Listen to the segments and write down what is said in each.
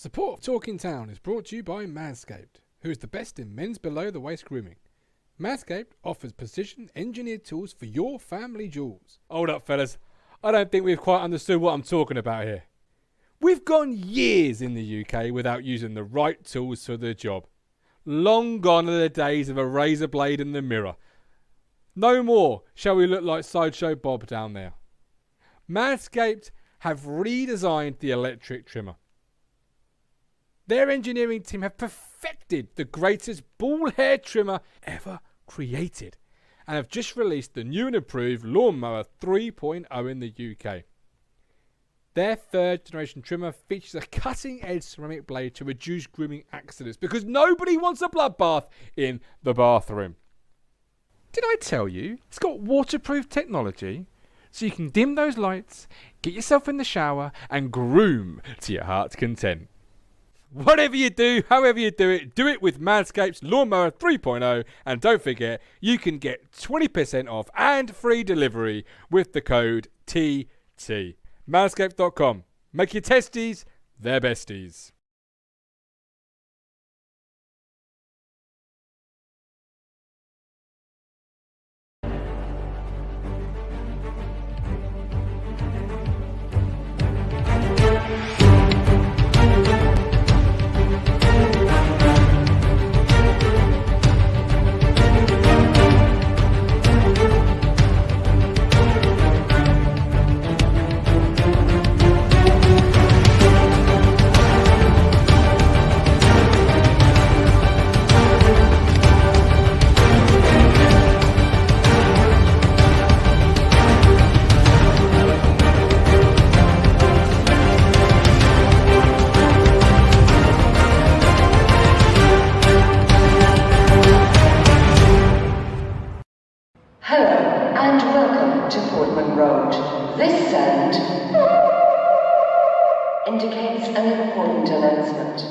Support of Talking Town is brought to you by Manscaped, who is the best in men's below-the-waist grooming. Manscaped offers precision-engineered tools for your family jewels. Hold up, fellas. I don't think we've quite understood what I'm talking about here. We've gone years in the UK without using the right tools for the job. Long gone are the days of a razor blade in the mirror. No more shall we look like Sideshow Bob down there. Manscaped have redesigned the electric trimmer. Their engineering team have perfected the greatest ball hair trimmer ever created and have just released the new and improved Lawnmower 3.0 in the UK. Their third generation trimmer features a cutting edge ceramic blade to reduce grooming accidents because nobody wants a bloodbath in the bathroom. Did I tell you it's got waterproof technology so you can dim those lights, get yourself in the shower and groom to your heart's content? Whatever you do, however you do it with Manscaped's Lawnmower 3.0, and don't forget, you can get 20% off and free delivery with the code TT. Manscaped.com. Make your testes their besties. Indicates an important announcement.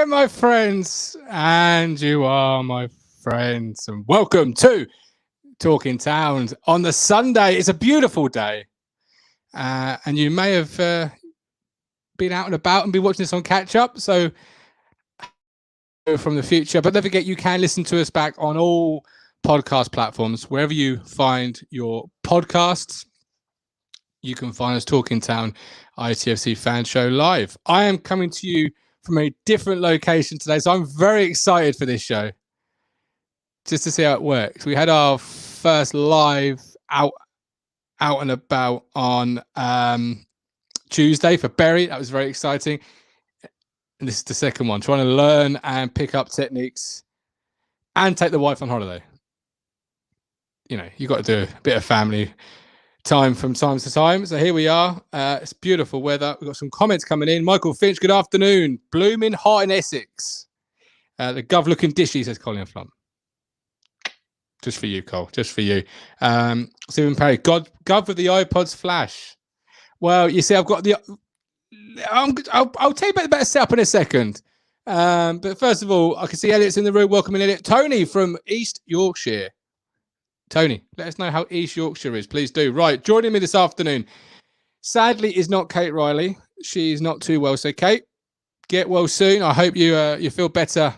My friends, and you are my friends, and welcome to Talking Town on the Sunday. It's a beautiful day, and you may have been out and about and be watching this on catch up, so from the future. But don't forget, you can listen to us back on all podcast platforms, wherever you find your podcasts. You can find us Talking Town ITFC Fan Show live. I am coming to you from a different location today, so I'm very excited for this show, just to see how it works. We had our first live out and about on Tuesday for Berry. That was very exciting, and this is the second one, trying to learn and pick up techniques and take the wife on holiday. You know, you've got to do a bit of family time from time to time. So here we are. It's beautiful weather. We've got some comments coming in. Michael Finch, good afternoon. Blooming hot in Essex. The Guv looking dishy, says Colin Flum. Just for you, Cole. Just for you. Stephen Perry, Guv with the iPods flash. Well, you see, I've got the... I'll tell you about the better setup in a second. But first of all, I can see Elliot's in the room. Welcome in, Elliot. Tony from East Yorkshire. Tony, let us know how East Yorkshire is. Please do. Right, joining me this afternoon, sadly, is not Kate Riley. She's not too well. So, Kate, get well soon. I hope you feel better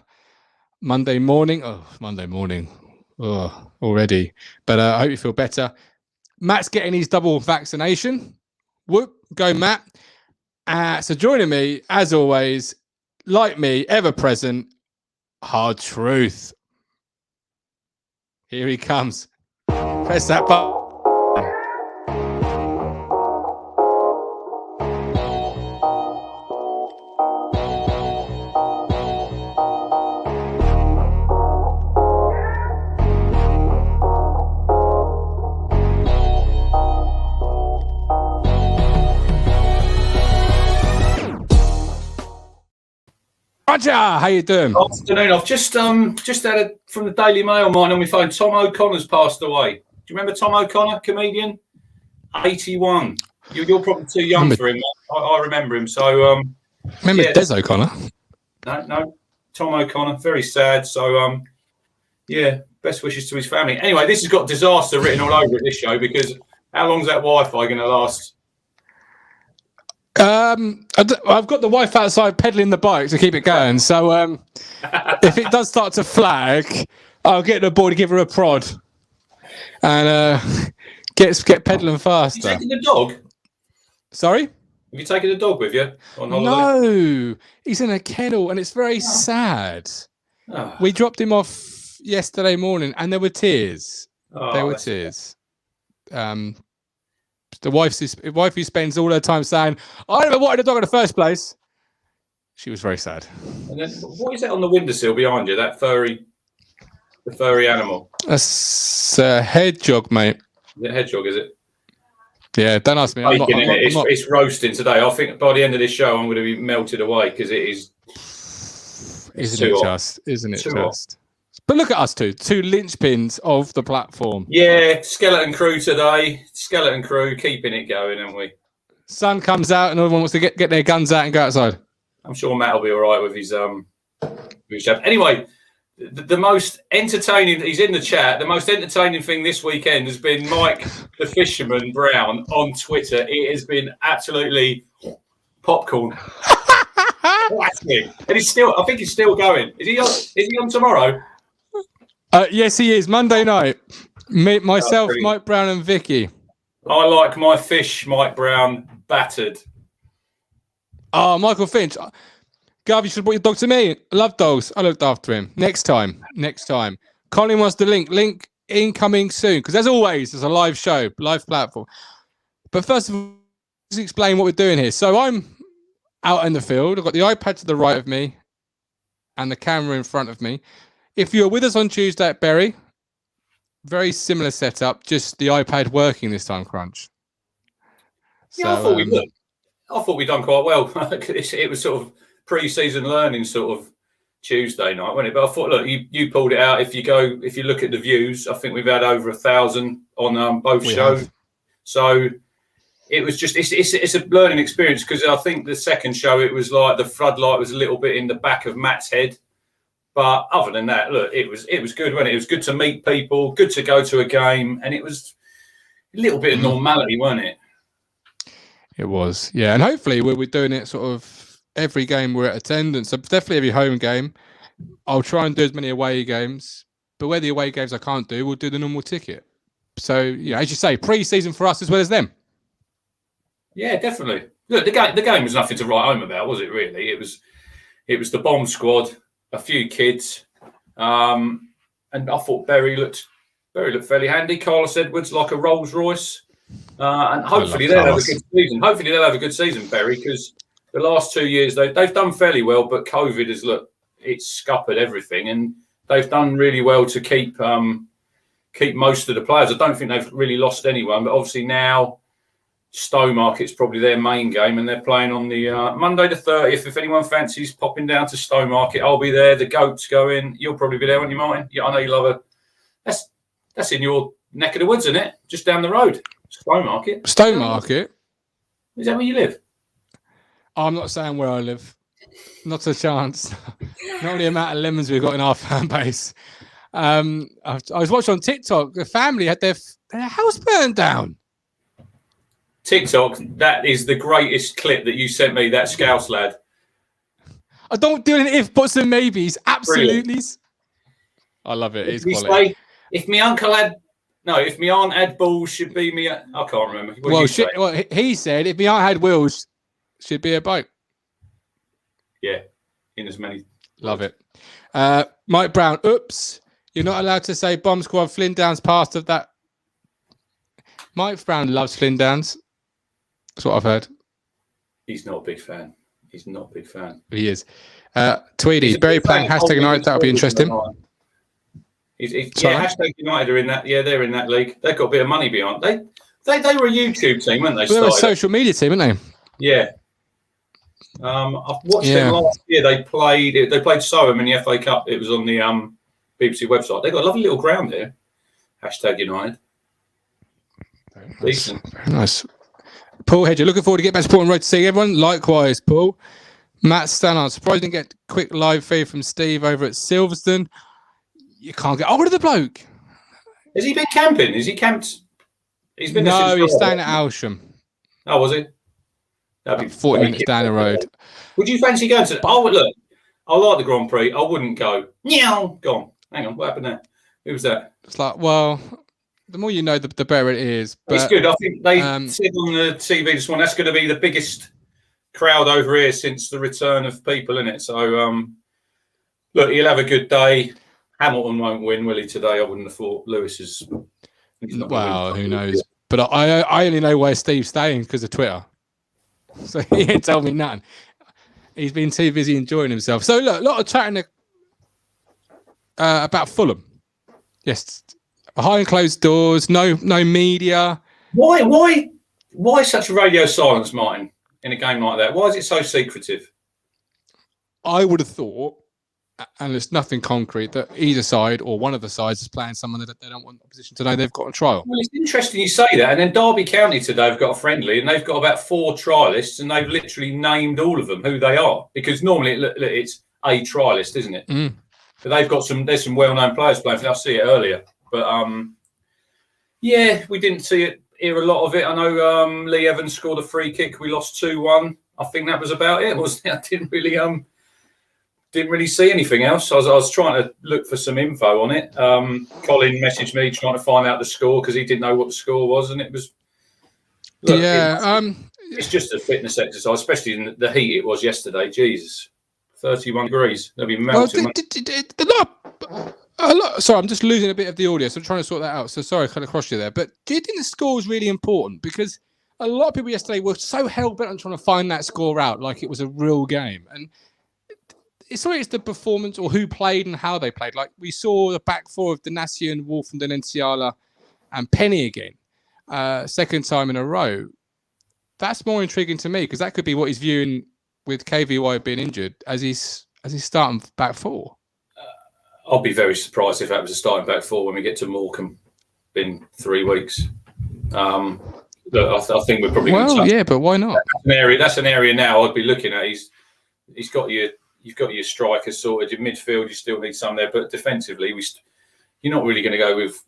Monday morning. Oh, Monday morning. Oh, already. But I hope you feel better. Matt's getting his double vaccination. Whoop, go Matt. So joining me, as always, like me, ever present, hard truth. Here he comes. Press that button. Roger, how you doing? Afternoon. I've just had from the Daily Mail mine on my phone. Tom O'Connor's passed away. Do you remember Tom O'Connor, comedian? 81. You're probably too young for him. I remember him. So remember Des O'Connor? No, Tom O'Connor. Very sad. So yeah, best wishes to his family. Anyway, this has got disaster written all over it, this show, because how long's that Wi-Fi going to last? I've got the wife outside pedaling the bike to keep it going. So if it does start to flag, I'll get the boy to give her a prod and get pedaling faster. Have you taken the dog? Sorry? Have you taken the dog with you on holiday? No, he's in a kennel and it's very sad. Oh. We dropped him off yesterday morning and there were tears. Oh, there were tears. The wife who spends all her time saying, I never wanted a dog in the first place. She was very sad. And then, what is that on the windowsill behind you? The furry animal. That's a hedgehog, mate. Is it a hedgehog, is it? Yeah, don't ask me. It's roasting today. I think by the end of this show, I'm going to be melted away because it is. Isn't it just? But look at us two linchpins of the platform. Yeah, skeleton crew today. Skeleton crew keeping it going, aren't we? Sun comes out and everyone wants to get their guns out and go outside. I'm sure Matt will be all right with his chap. Anyway, the most entertaining. He's in the chat. The most entertaining thing this weekend has been Mike the Fisherman Brown on Twitter. It has been absolutely popcorn. Classic. And he's still. I think he's still going. Is he on tomorrow? Yes, he is. Monday night. Myself, Mike Brown and Vicky. I like my fish, Mike Brown, battered. Oh, Michael Finch. Guv, you should have brought your dog to me. Love dogs. I looked after him. Next time. Colin wants the link incoming soon. Because as always, there's a live show, live platform. But first of all, let's explain what we're doing here. So I'm out in the field. I've got the iPad to the right of me and the camera in front of me. If you're with us on Tuesday at Bury, very similar setup, just the iPad working this time, Crunch. Yeah, I thought we'd done quite well. It was sort of pre-season learning sort of Tuesday night, wasn't it? But I thought, look, you pulled it out. If you look at the views, I think we've had over 1,000 on both shows. Have. So it was just it's a learning experience because I think the second show it was like the floodlight was a little bit in the back of Matt's head. But other than that, look, it was good, wasn't it? It was good to meet people, good to go to a game, and it was a little bit of normality, wasn't it? It was, yeah. And hopefully we're doing it sort of every game we're at attendance. So definitely every home game. I'll try and do as many away games. But where the away games I can't do, we'll do the normal ticket. So, yeah, as you say, pre-season for us as well as them. Yeah, definitely. Look, the game was nothing to write home about, was it, really? It was the bomb squad. A few kids, and I thought Bury looked fairly handy. Carlos Edwards like a Rolls Royce, and hopefully they'll have a good season. Hopefully they'll have a good season, Bury, because the last 2 years they've done fairly well, but COVID has it's scuppered everything, and they've done really well to keep most of the players. I don't think they've really lost anyone, but obviously now Stowmarket's probably their main game, and they're playing on the Monday the 30th. If anyone fancies popping down to Stowmarket, I'll be there. The goats going. You'll probably be there, won't you, Martin? Yeah, I know you love it. That's in your neck of the woods, isn't it? Just down the road. Stowmarket. Stowmarket? Is that where you live? I'm not saying where I live. Not a chance. Not the amount of lemons we've got in our fan base. I was watching on TikTok. The family had their house burned down. TikTok, that is the greatest clip that you sent me, that Scouse lad. I don't do any if, buts and maybes. Absolutely. I love it. It's quality. If my aunt had balls, should be me. I can't remember. He said if my aunt had wheels, she'd be a bike. Yeah. in as many. Love it. Mike Brown, oops. You're not allowed to say Bomb Squad Flynn Downs past of that. Mike Brown loves Flynn Downs. That's what I've heard. He's not a big fan. He is. Tweedy, Berry playing hashtag United. That'll be interesting. Hashtag United are in that. Yeah, they're in that league. They've got a bit of money behind. They were a YouTube team, weren't they? They were a social media team, weren't they? Yeah. I've watched them last year. They played Soham in the FA Cup. It was on the BBC website. They've got a lovely little ground there. Hashtag United. Decent. Very nice. Paul Hedger, looking forward to get back to Port and Road to see everyone. Likewise, Paul. Matt Stannard, surprised didn't get quick live feed from Steve over at Silverstone. You can't get hold of the bloke. Has he been camping? Has he camped? He's been. No, he's staying at Alsham. Oh, was he? That'd be 40 minutes down the road. Would you fancy going to? Oh, look, I like the Grand Prix. I wouldn't go. Meow, gone. Hang on, what happened there? Who was that? It's like, well, the more you know, the better it is. But, it's good. I think they said on the TV this morning that's going to be the biggest crowd over here since the return of people in it. So, look, he'll have a good day. Hamilton won't win, will he, today? I wouldn't have thought. Lewis is. Well, who knows? But I only know where Steve's staying because of Twitter. So he ain't told me nothing. He's been too busy enjoying himself. So look, a lot of chatting about Fulham. Yes, behind closed doors, no media. Why such a radio silence, Martin, in a game like that? Why is it so secretive? I would have thought, and there's nothing concrete, that either side or one of the sides is playing someone that they don't want the opposition to know they've got a trial. Well, it's interesting you say that. And then Derby County today have got a friendly, and they've got about 4 trialists, and they've literally named all of them who they are. Because normally it's a trialist, isn't it? Mm. But they've got there's some well-known players playing. I'll see it earlier. But, we didn't hear a lot of it. I know Lee Evans scored a free kick. We lost 2-1. I think that was about it. I didn't really see anything else. I was trying to look for some info on it. Colin messaged me trying to find out the score because he didn't know what the score was, and it was. Look, it's just a fitness exercise, especially in the heat it was yesterday. Jesus, 31 degrees. They'll be melting. Sorry, I'm just losing a bit of the audio, so I'm trying to sort that out. So sorry, I kind of crossed you there. But do you think the score was really important? Because a lot of people yesterday were so hell-bent on trying to find that score out like it was a real game. And it's the performance or who played and how they played. Like we saw the back four of Danasian, Wolfenden, Enciala and Penny again, second time in a row. That's more intriguing to me because that could be what he's viewing with KVY being injured as he's starting back four. I'll be very surprised if that was a starting back four when we get to Morecambe in 3 weeks. I think we're probably going to touch. Yeah, but why not? That's an area now I'd be looking at. He's got you've got your strikers sorted. Your midfield, you still need some there, but defensively, you're not really going to go with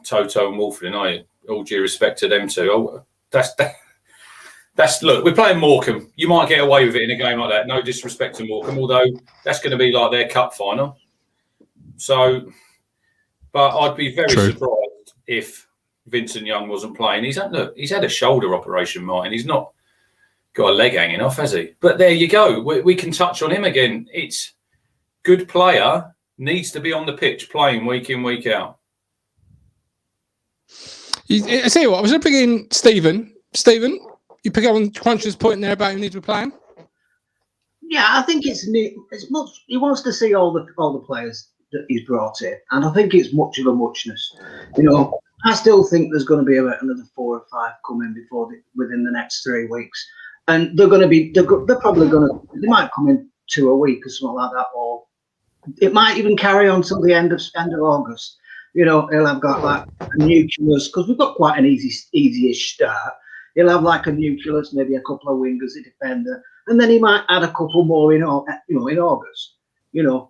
Toto and Wolfenden, are you? All due respect to them two. Oh, that's look. We're playing Morecambe. You might get away with it in a game like that. No disrespect to Morecambe, although that's going to be like their cup final. So, but I'd be very surprised if Vincent Young wasn't playing. He's had a shoulder operation, Martin. He's not got a leg hanging off, has he? But there you go. We can touch on him again. It's good player, needs to be on the pitch playing week in, week out. I tell you what, I was going to bring in Stephen. Stephen, you pick up on Cruncher's point there about who needs to be playing? Yeah, I think it's much. He wants to see all the players that he's brought in, and I think it's much of a muchness. I still think there's going to be about another 4 or 5 coming within the next 3 weeks. And they're probably going to, they might come in 2 a week or something like that, or it might even carry on till the end of August. He'll have got like a nucleus, because we've got quite an easy-ish start. He'll have like a nucleus, maybe a couple of wingers, a defender, and then he might add a couple more in August,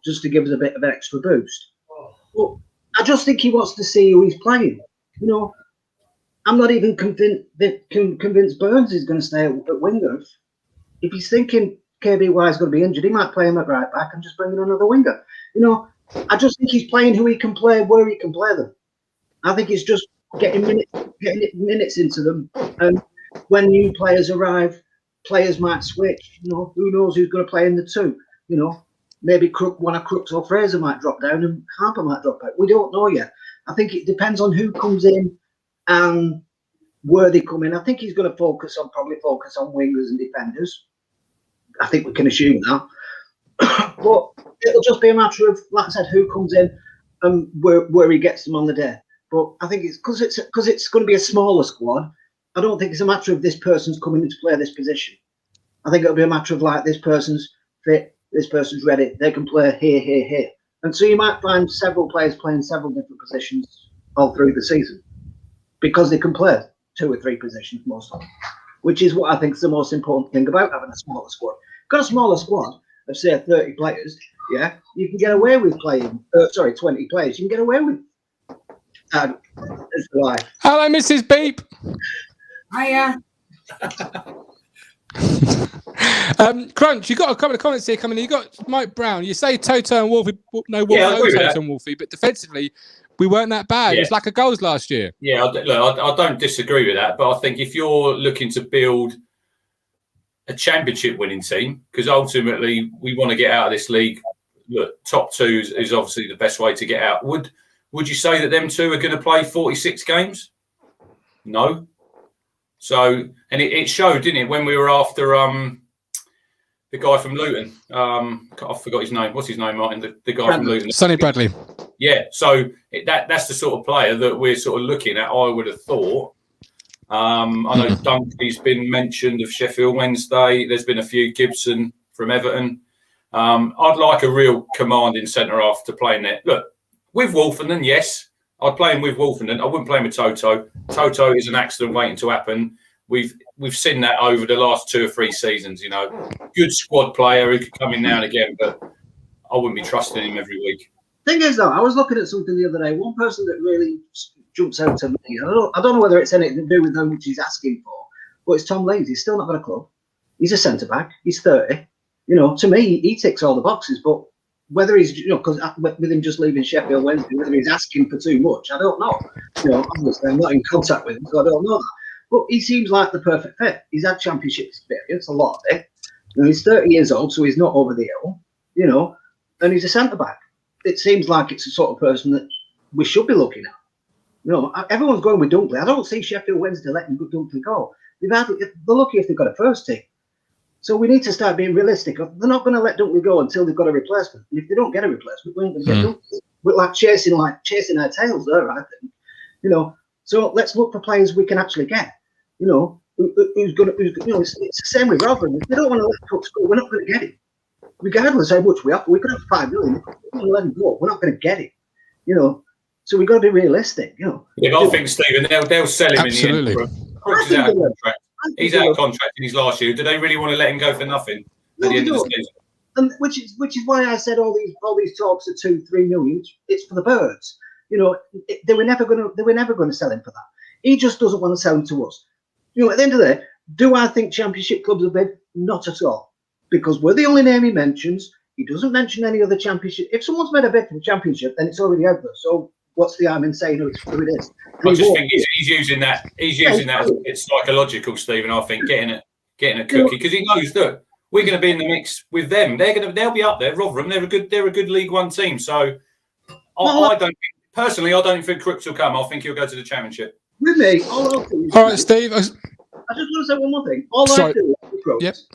just to give us a bit of an extra boost. But I just think he wants to see who he's playing. I'm not even convinced Burns is going to stay at winger. If he's thinking KBY is going to be injured, he might play him at right back and just bring in another winger. I just think he's playing who he can play, where he can play them. I think it's just getting minutes into them. And when new players arrive, players might switch. Who knows who's going to play in the two? Maybe one of Crooks or Fraser might drop down and Harper might drop out. We don't know yet. I think it depends on who comes in and where they come in. I think he's going to probably focus on wingers and defenders. I think we can assume that. But it'll just be a matter of, like I said, who comes in and where he gets them on the day. But I think it's because it's going to be a smaller squad. I don't think it's a matter of this person's coming in to play this position. I think it'll be a matter of like this person's fit, this person's ready. They can play here. And so you might find several players playing several different positions all through the season because they can play 2 or 3 positions most of them, which is what I think is the most important thing about having a smaller squad. Got a smaller squad of say 30 players, yeah, you can get away with playing. 20 players. You can get away with. It's life. Hello, Mrs. Beep. Hiya. Crunch, you got a couple of comments here coming in. You got Mike Brown. You say Toto and Wolfie, no Toto and Wolfie, but defensively, we weren't that bad. Yeah. It was like a goals last year. Yeah, I don't disagree with that, but I think if you're looking to build a championship winning team, because ultimately we want to get out of this league, look, top 2 is obviously the best way to get out. Would you say that them 2 are going to play 46 games? No. So, and it showed, didn't it, when we were after the guy from Luton. I forgot his name. What's his name, Martin? The guy from Luton. Sonny Bradley. Yeah. So that's the sort of player that we're sort of looking at, I would have thought. I know Dunkley's been mentioned of Sheffield Wednesday. There's been a few. Gibson from Everton. I'd like a real commanding centre-half to play in there. Look, with Wolfenden, yes. I'd play him with Wolfenden. I wouldn't play him with Toto. Toto is an accident waiting to happen. We've seen that over the last 2 or 3 seasons, you know. Good squad player who could come in now and again, but I wouldn't be trusting him every week. Thing is, though, I was looking at something the other day. One person that really jumps out to me, I don't know whether it's anything to do with how much he's asking for, but it's Tom Lees. He's still not got a club. He's a centre-back. He's 30. You know, to me, he ticks all the boxes, but whether he's, you know, because with him just leaving Sheffield Wednesday, whether he's asking for too much, I don't know. You know, obviously I'm not in contact with him, so I don't know that. But he seems like the perfect fit. He's had championship experience, a lot of it. You know, he's 30 years old, so he's not over the hill, you know, and he's a centre-back. It seems like it's the sort of person that we should be looking at. You know, everyone's going with Dunkley. I don't see Sheffield Wednesday letting Dunkley go. They're lucky if they've got a first team. So we need to start being realistic. They're not going to let Dunkley go until they've got a replacement. And if they don't get a replacement, we ain't going to get Dunkley. We're like chasing our tails there, I think. You know, so let's look for players we can actually get. You know, who's going to, you know, it's the same with Rotherham. If they don't want to let Crooks go, we're not going to get him. Regardless of how much we offer, we could have 5 million. We're going to let him go. We're not going to get him. You know, so we've got to be realistic. You know. Yeah, I think Stephen, they'll sell him Absolutely. in the end. Crooks is out of contract. He's out of contract in his last year. Do they really want to let him go for nothing at the end of the season? And which is why I said all these talks of 2-3 million. It's for the birds. You know, they were never going to sell him for that. He just doesn't want to sell him to us. You know, at the end of the day, do I think championship clubs are big? Not at all, because we're the only name he mentions. He doesn't mention any other championship. If someone's made a bid for the championship, then it's already out there. So what's the harm in saying who it is? I just think he's using that. He's using that as a bit psychological, Stephen. I think getting a cookie because he knows that we're going to be in the mix with them. They'll be up there. Rotherham, they're a good League One team. So I don't think Crooks will come. I think he'll go to the championship. With me, all right, Steve. I just want to say one more thing. I do with Crooks,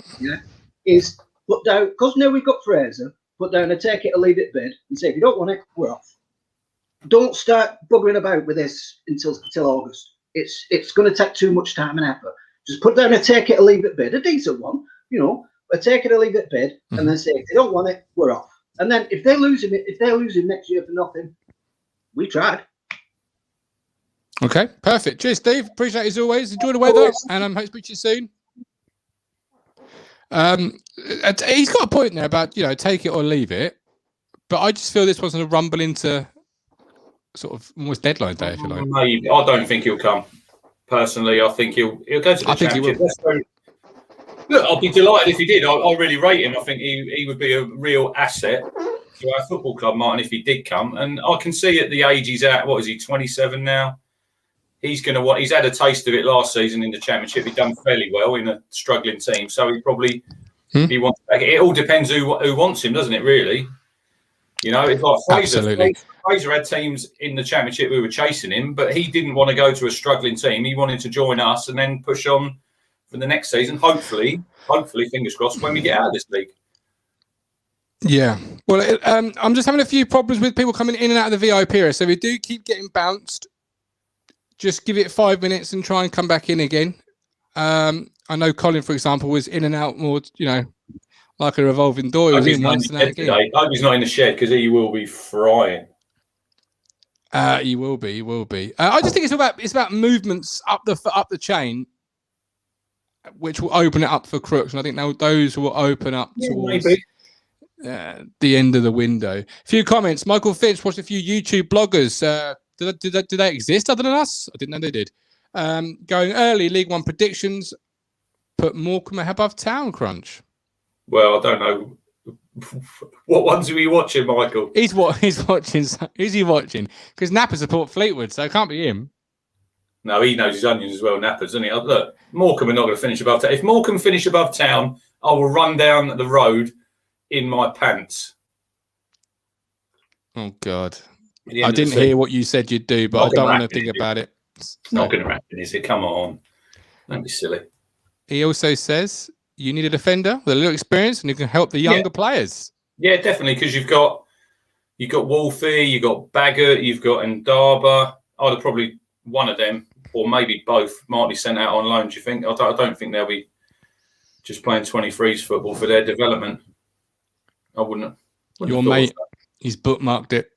is put down, because now we've got Fraser, put down a take it or leave it bid and say, if you don't want it, we're off. Don't start buggering about with this until August. It's going to take too much time and effort. Just put down a take it or leave it bid, a decent one, you know, a take it or leave it bid, and then say, if they don't want it, we're off. And then if they lose him next year for nothing, we tried. Okay, perfect. Cheers, Steve. Appreciate it as always. Enjoy the weather, and hope to speak to you soon. He's got a point there about, you know, take it or leave it, but I just feel this wasn't a rumble into sort of almost deadline day, if you like. Maybe. I don't think he'll come. Personally, I think he'll go to the championship. Look, I'll be delighted if he did. I really rate him. I think he would be a real asset to our football club, Martin, if he did come. And I can see at the age he's at, what is he, 27 now? He's had a taste of it last season in the championship. He'd done fairly well in a struggling team, so he probably He wants back. It all depends who wants him, doesn't it? Really, you know, it's like Fraser. Absolutely. Fraser had teams in the Championship who were chasing him, but he didn't want to go to a struggling team. He wanted to join us and then push on for the next season. Hopefully, fingers crossed, when we get out of this league. Yeah. Well, I'm just having a few problems with people coming in and out of the VIP area. So if we do keep getting bounced, just give it 5 minutes and try and come back in again. I know Colin, for example, was in and out more, you know, like a revolving door. He was in once and out again. I hope he's not in the shed because he will be frying. He will be. I just think it's about movements up the chain, which will open it up for crooks. And I think now those will open up towards the end of the window. A few comments. Michael Finch watched a few YouTube bloggers. Do they exist other than us? I didn't know they did. Going early, League One predictions. Put Morecambe above Town Crunch. Well, I don't know. What ones are we watching, Michael? He's watching. Who's he watching? Because Napper support Fleetwood, so it can't be him. No, he knows his onions as well, Nappers, doesn't he? Look, Morecambe are not going to finish above Town. If Morecambe finish above Town, I will run down the road in my pants. Oh, God. I didn't hear what you said you'd do, but I don't want to think about it. It's not going to happen, is it? Come on. Don't be silly. He also says you need a defender with a little experience and you can help the younger players. Yeah, definitely, because you've got Wolfie, you've got Baggett, you've got Ndaba. Either probably one of them or maybe both might be sent out on loan, do you think? I don't think they'll be just playing 23s football for their development. I wouldn't Your mate, he's bookmarked it.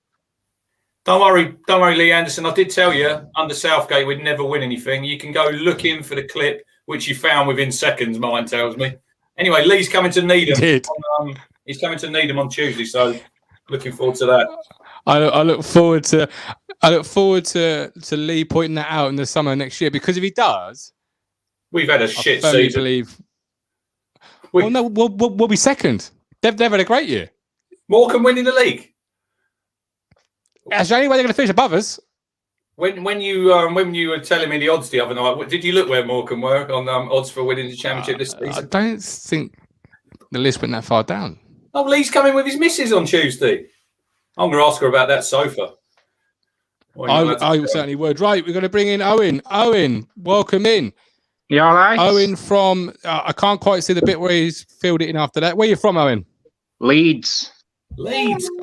Don't worry, Lee Anderson. I did tell you, under Southgate, we'd never win anything. You can go looking for the clip, which you found within seconds, mine tells me. Anyway, Lee's coming to Needham. He's coming to Needham on Tuesday, so looking forward to that. I look forward to Lee pointing that out in the summer next year, because if he does, we've had a shit season. We'll be second. They've had a great year. Morecambe winning the league. That's the only way they're going to finish above us. When you were telling me the odds the other night, did you look where Morecambe were on odds for winning the championship this season? I don't think the list went that far down. Oh, Lee's coming with his missus on Tuesday. I'm going to ask her about that sofa. I certainly would. Right, we're going to bring in Owen. Owen, welcome in. You all right? Owen from, I can't quite see the bit where he's filled it in after that. Where are you from, Owen? Leeds.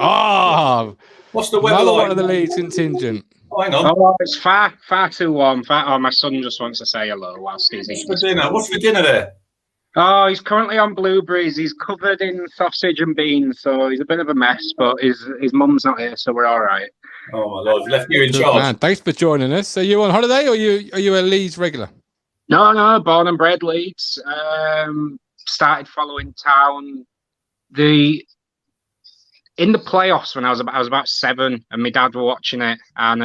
Oh, what's the weather another like? One of the Leeds contingent. Oh, hang on. Oh, it's far too warm. My son just wants to say hello whilst he's eating. What's for dinner there? Oh, he's currently on blueberries. He's covered in sausage and beans, so he's a bit of a mess, but his mum's not here, so we're all right. Oh, my Lord. Left you in charge. Man, thanks for joining us. Are you on holiday or are you a Leeds regular? No, born and bred Leeds. Started following Town. In the playoffs when I was about 7, and my dad were watching it, and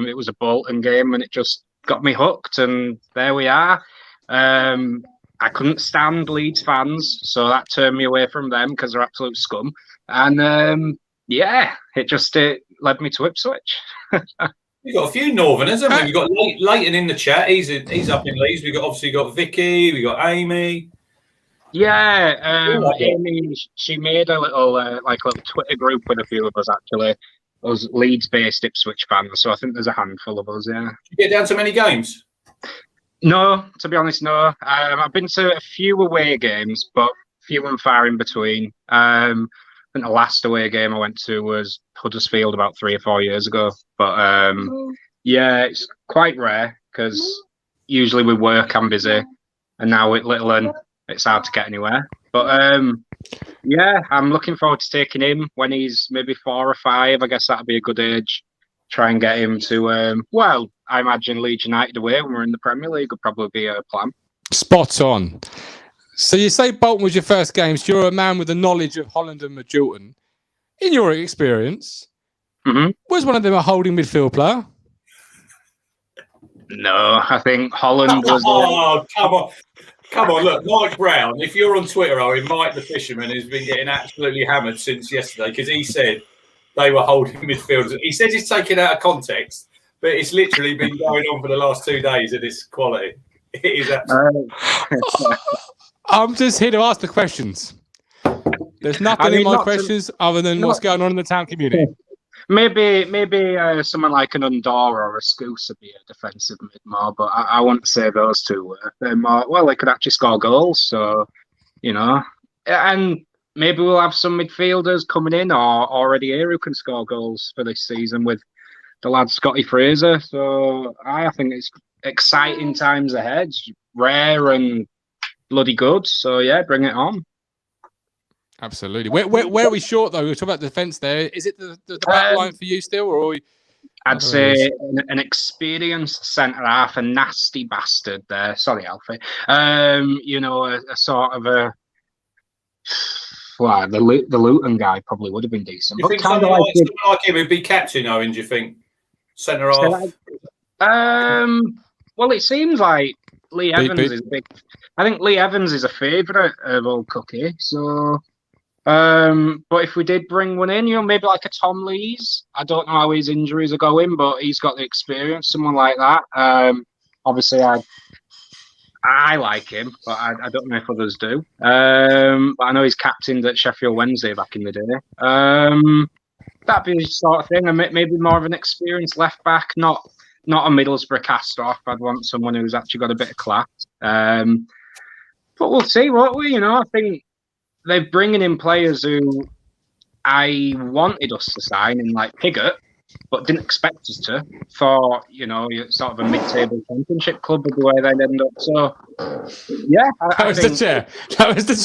it was a Bolton game, and it just got me hooked, and there we are. I couldn't stand Leeds fans, so that turned me away from them because they're absolute scum. And it led me to Ipswich. We've got a few Northerners, haven't we? We've got Leighton in the chat. He's up in Leeds. We've obviously got Vicky. We've got Amy. Yeah, Amy, she made a little Twitter group with a few of us, actually. Us Leeds-based Ipswich fans, so I think there's a handful of us, yeah. Did you get down to many games? No, to be honest, no. I've been to a few away games, but few and far in between. I think the last away game I went to was Huddersfield about 3 or 4 years ago. But it's quite rare because usually with work I'm busy, and now with little one, it's hard to get anywhere. But I'm looking forward to taking him when he's maybe 4 or 5. I guess that'd be a good age. Try and get him to, I imagine Leeds United away when we're in the Premier League would probably be a plan. Spot on. So you say Bolton was your first game. So you're a man with the knowledge of Holland and Majorton. In your experience, was one of them a holding midfield player? No, I think Holland was... Oh, come on. Come on, look, Mike Brown, if you're on Twitter, Owen, Mike the Fisherman has been getting absolutely hammered since yesterday because he said they were holding midfielders. He says it's taken out of context, but it's literally been going on for the last 2 days of this quality. It is absolutely... I'm just here to ask the questions. There's nothing in my questions other than what's going on in the town community. Maybe someone like an Undor or a Scouse would be a defensive mid more, but I wouldn't say those two were. They're more, well, they could actually score goals, so, you know. And maybe we'll have some midfielders coming in or already here who can score goals for this season with the lad Scotty Fraser. So I think it's exciting times ahead, rare and bloody good. So, yeah, bring it on. Absolutely. Where are we short though? We were talking about the defence there. Is it the back line for you still, or are we? I'd say an experienced centre half, a nasty bastard there. Sorry, Alfie. You know, a sort of a. Well, the Luton guy probably would have been decent. You think someone like him would be captain, Owen? Do you think centre half? Well, it seems like Lee Evans is big. I think Lee Evans is a favourite of old Cookie. So. But if we did bring one in, you know, maybe like a Tom Lees. I don't know how his injuries are going, but he's got the experience. Someone like that. Obviously, I like him, but I don't know if others do. But I know he's captained at Sheffield Wednesday back in the day. That'd be the sort of thing, and maybe more of an experienced left back, not a Middlesbrough cast off. I'd want someone who's actually got a bit of class. But we'll see, won't we? You know, I think. They're bringing in players who I wanted us to sign in, like Pigott, but didn't expect us to. For, you know, sort of a mid-table championship club would be where they'd end up. So, yeah. That was the chair. That was the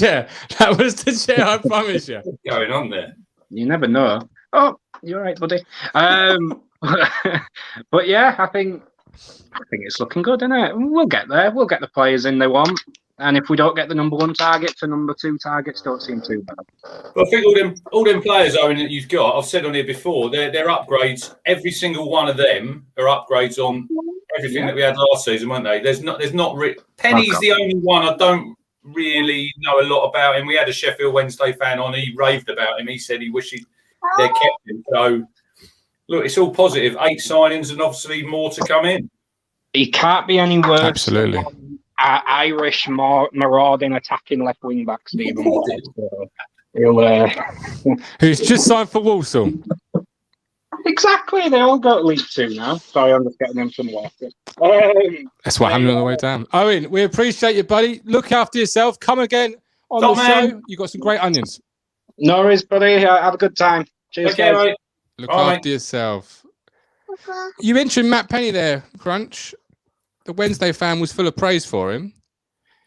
chair, I promise you. What's going on there? You never know. Oh, you're right, buddy. But yeah, I think it's looking good, isn't it? We'll get there. We'll get the players in they want. And if we don't get the number one target, the number two targets don't seem too bad. Well, I think all them players, Owen, that you've got, I've said on here before, they're upgrades. Every single one of them are upgrades on everything that we had last season, weren't they? There's not. Penny's the only one I don't really know a lot about him. We had a Sheffield Wednesday fan on. He raved about him. He said he wished they'd kept him. So look, it's all positive. 8 signings and obviously more to come in. He can't be any worse. Absolutely. Irish marauding attacking left wing back Stephen Watts. Who's just signed for Walsall. Exactly, they all go to League 2 now. Sorry, I'm just getting them some water. That's what happened on the way down. Owen, we appreciate you, buddy. Look after yourself. Come again on the show. You've got some great onions. No worries, buddy. Have a good time. Cheers, okay, guys. mate. Look after yourself. You mentioned Matt Penny there, Crunch. The Wednesday fan was full of praise for him.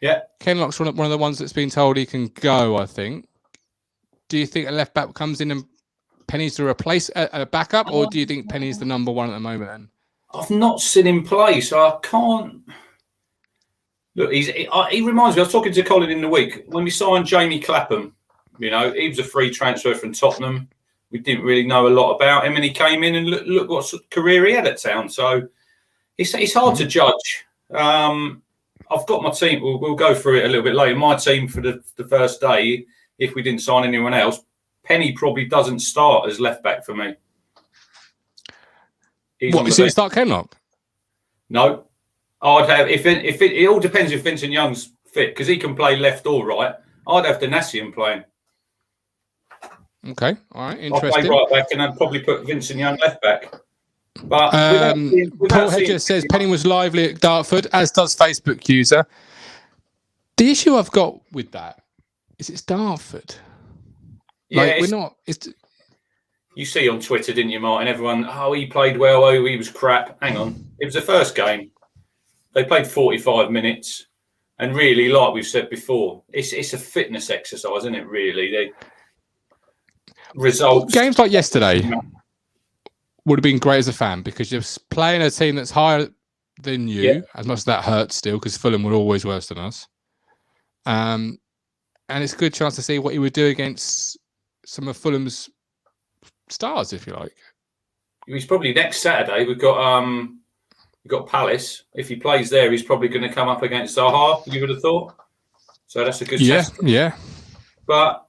Yeah. Kenlock's one of the ones that's been told he can go, I think. Do you think a left back comes in and Penny's to replace a backup, or do you think Penny's the number one at the moment then? I've not seen him play, so I can't. Look, he reminds me, I was talking to Colin in the week, when we signed Jamie Clapham, you know, he was a free transfer from Tottenham. We didn't really know a lot about him, and he came in and look what career he had at Town. So it's hard to judge. I've got my team. We'll go through it a little bit later. My team for the first day, if we didn't sign anyone else, Penny probably doesn't start as left back for me. What, so you start Kenlock? No, I'd have if it all depends if Vincent Young's fit, because he can play left or right. I'd have Danassian playing. Okay, all right, interesting. I'll play right back and I'd probably put Vincent Young left back. But Paul Hedger says Penny was lively at Dartford, as does Facebook user. The issue I've got with that is it's Dartford. Yeah, we're not. You see on Twitter, didn't you, Martin? Everyone, he played well. Oh, he was crap. Hang on, it was the first game. They played 45 minutes, and really, like we've said before, it's a fitness exercise, isn't it? Really, results. Games like yesterday would have been great as a fan because you're playing a team that's higher than you. As much as that hurts still, because Fulham were always worse than us. And it's a good chance to see what he would do against some of Fulham's stars, if you like. He's probably next Saturday. We've got Palace. If he plays there, he's probably going to come up against Zaha. You would have thought. So that's a good test. Yeah. But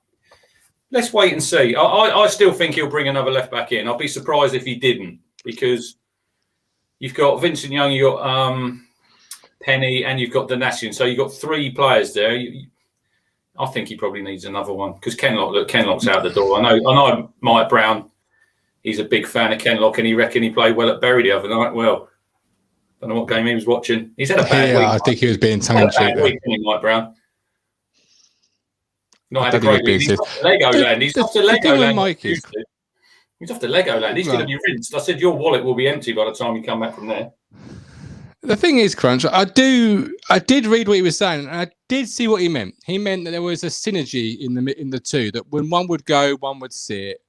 let's wait and see. I still think he'll bring another left back in. I'll be surprised if he didn't, because you've got Vincent Young, you've got Penny, and you've got Danassian. So you've got 3 players there. I think he probably needs another one because Kenlock's out the door. I know Mike Brown, he's a big fan of Kenlock and he reckoned he played well at Bury the other night. Well, I don't know what game he was watching. He's had a bad week. I think he was being tongue-in-cheek there. Mike Brown. Not had a great week. He's off to Legoland. He's off to Legoland. He's off to Legoland. He's going to be rinsed. I said your wallet will be empty by the time you come back from there. The thing is, Crunch, I did read what he was saying, and I did see what he meant. He meant that there was a synergy in the two, that when one would go, one would sit.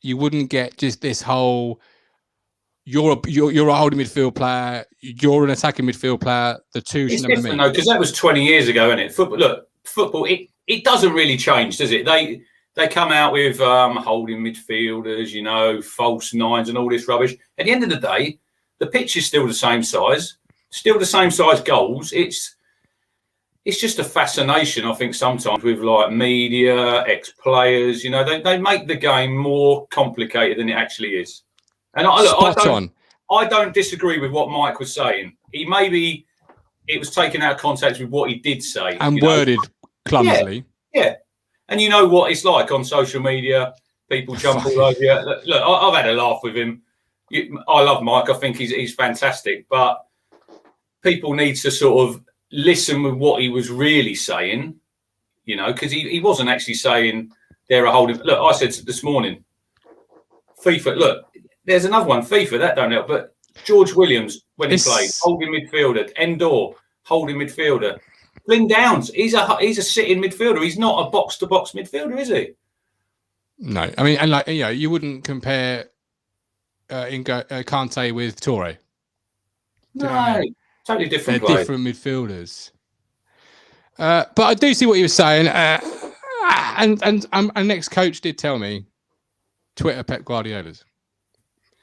You wouldn't get just this whole you're a holding midfield player, you're an attacking midfield player. The two it's different though, because that was 20 years ago, isn't it? Football. It doesn't really change, does it? They come out with holding midfielders, false nines and all this rubbish. At the end of the day, the pitch is still the same size. Still the same size goals. It's just a fascination, I think, sometimes with like media, ex-players. They make the game more complicated than it actually is. And I don't disagree with what Mike was saying. It was taken out of context with what he did say and worded clumsily. Yeah. And you know what it's like on social media. People jump all over you. Look, I've had a laugh with him. I love Mike. I think he's fantastic. But people need to sort of listen with what he was really saying, because he wasn't actually saying they're a holding. Look, I said this morning, FIFA, look, there's another one, FIFA, that don't help. But George Williams, when he played, holding midfielder. Endor, holding midfielder. Flynn Downs, he's a sitting midfielder. He's not a box-to-box midfielder, is he? No. I mean, and you wouldn't compare Kante with Toure. No. Totally different. They're different midfielders. But I do see what you were saying. And our next coach did tell me, Twitter Pep Guardiola's.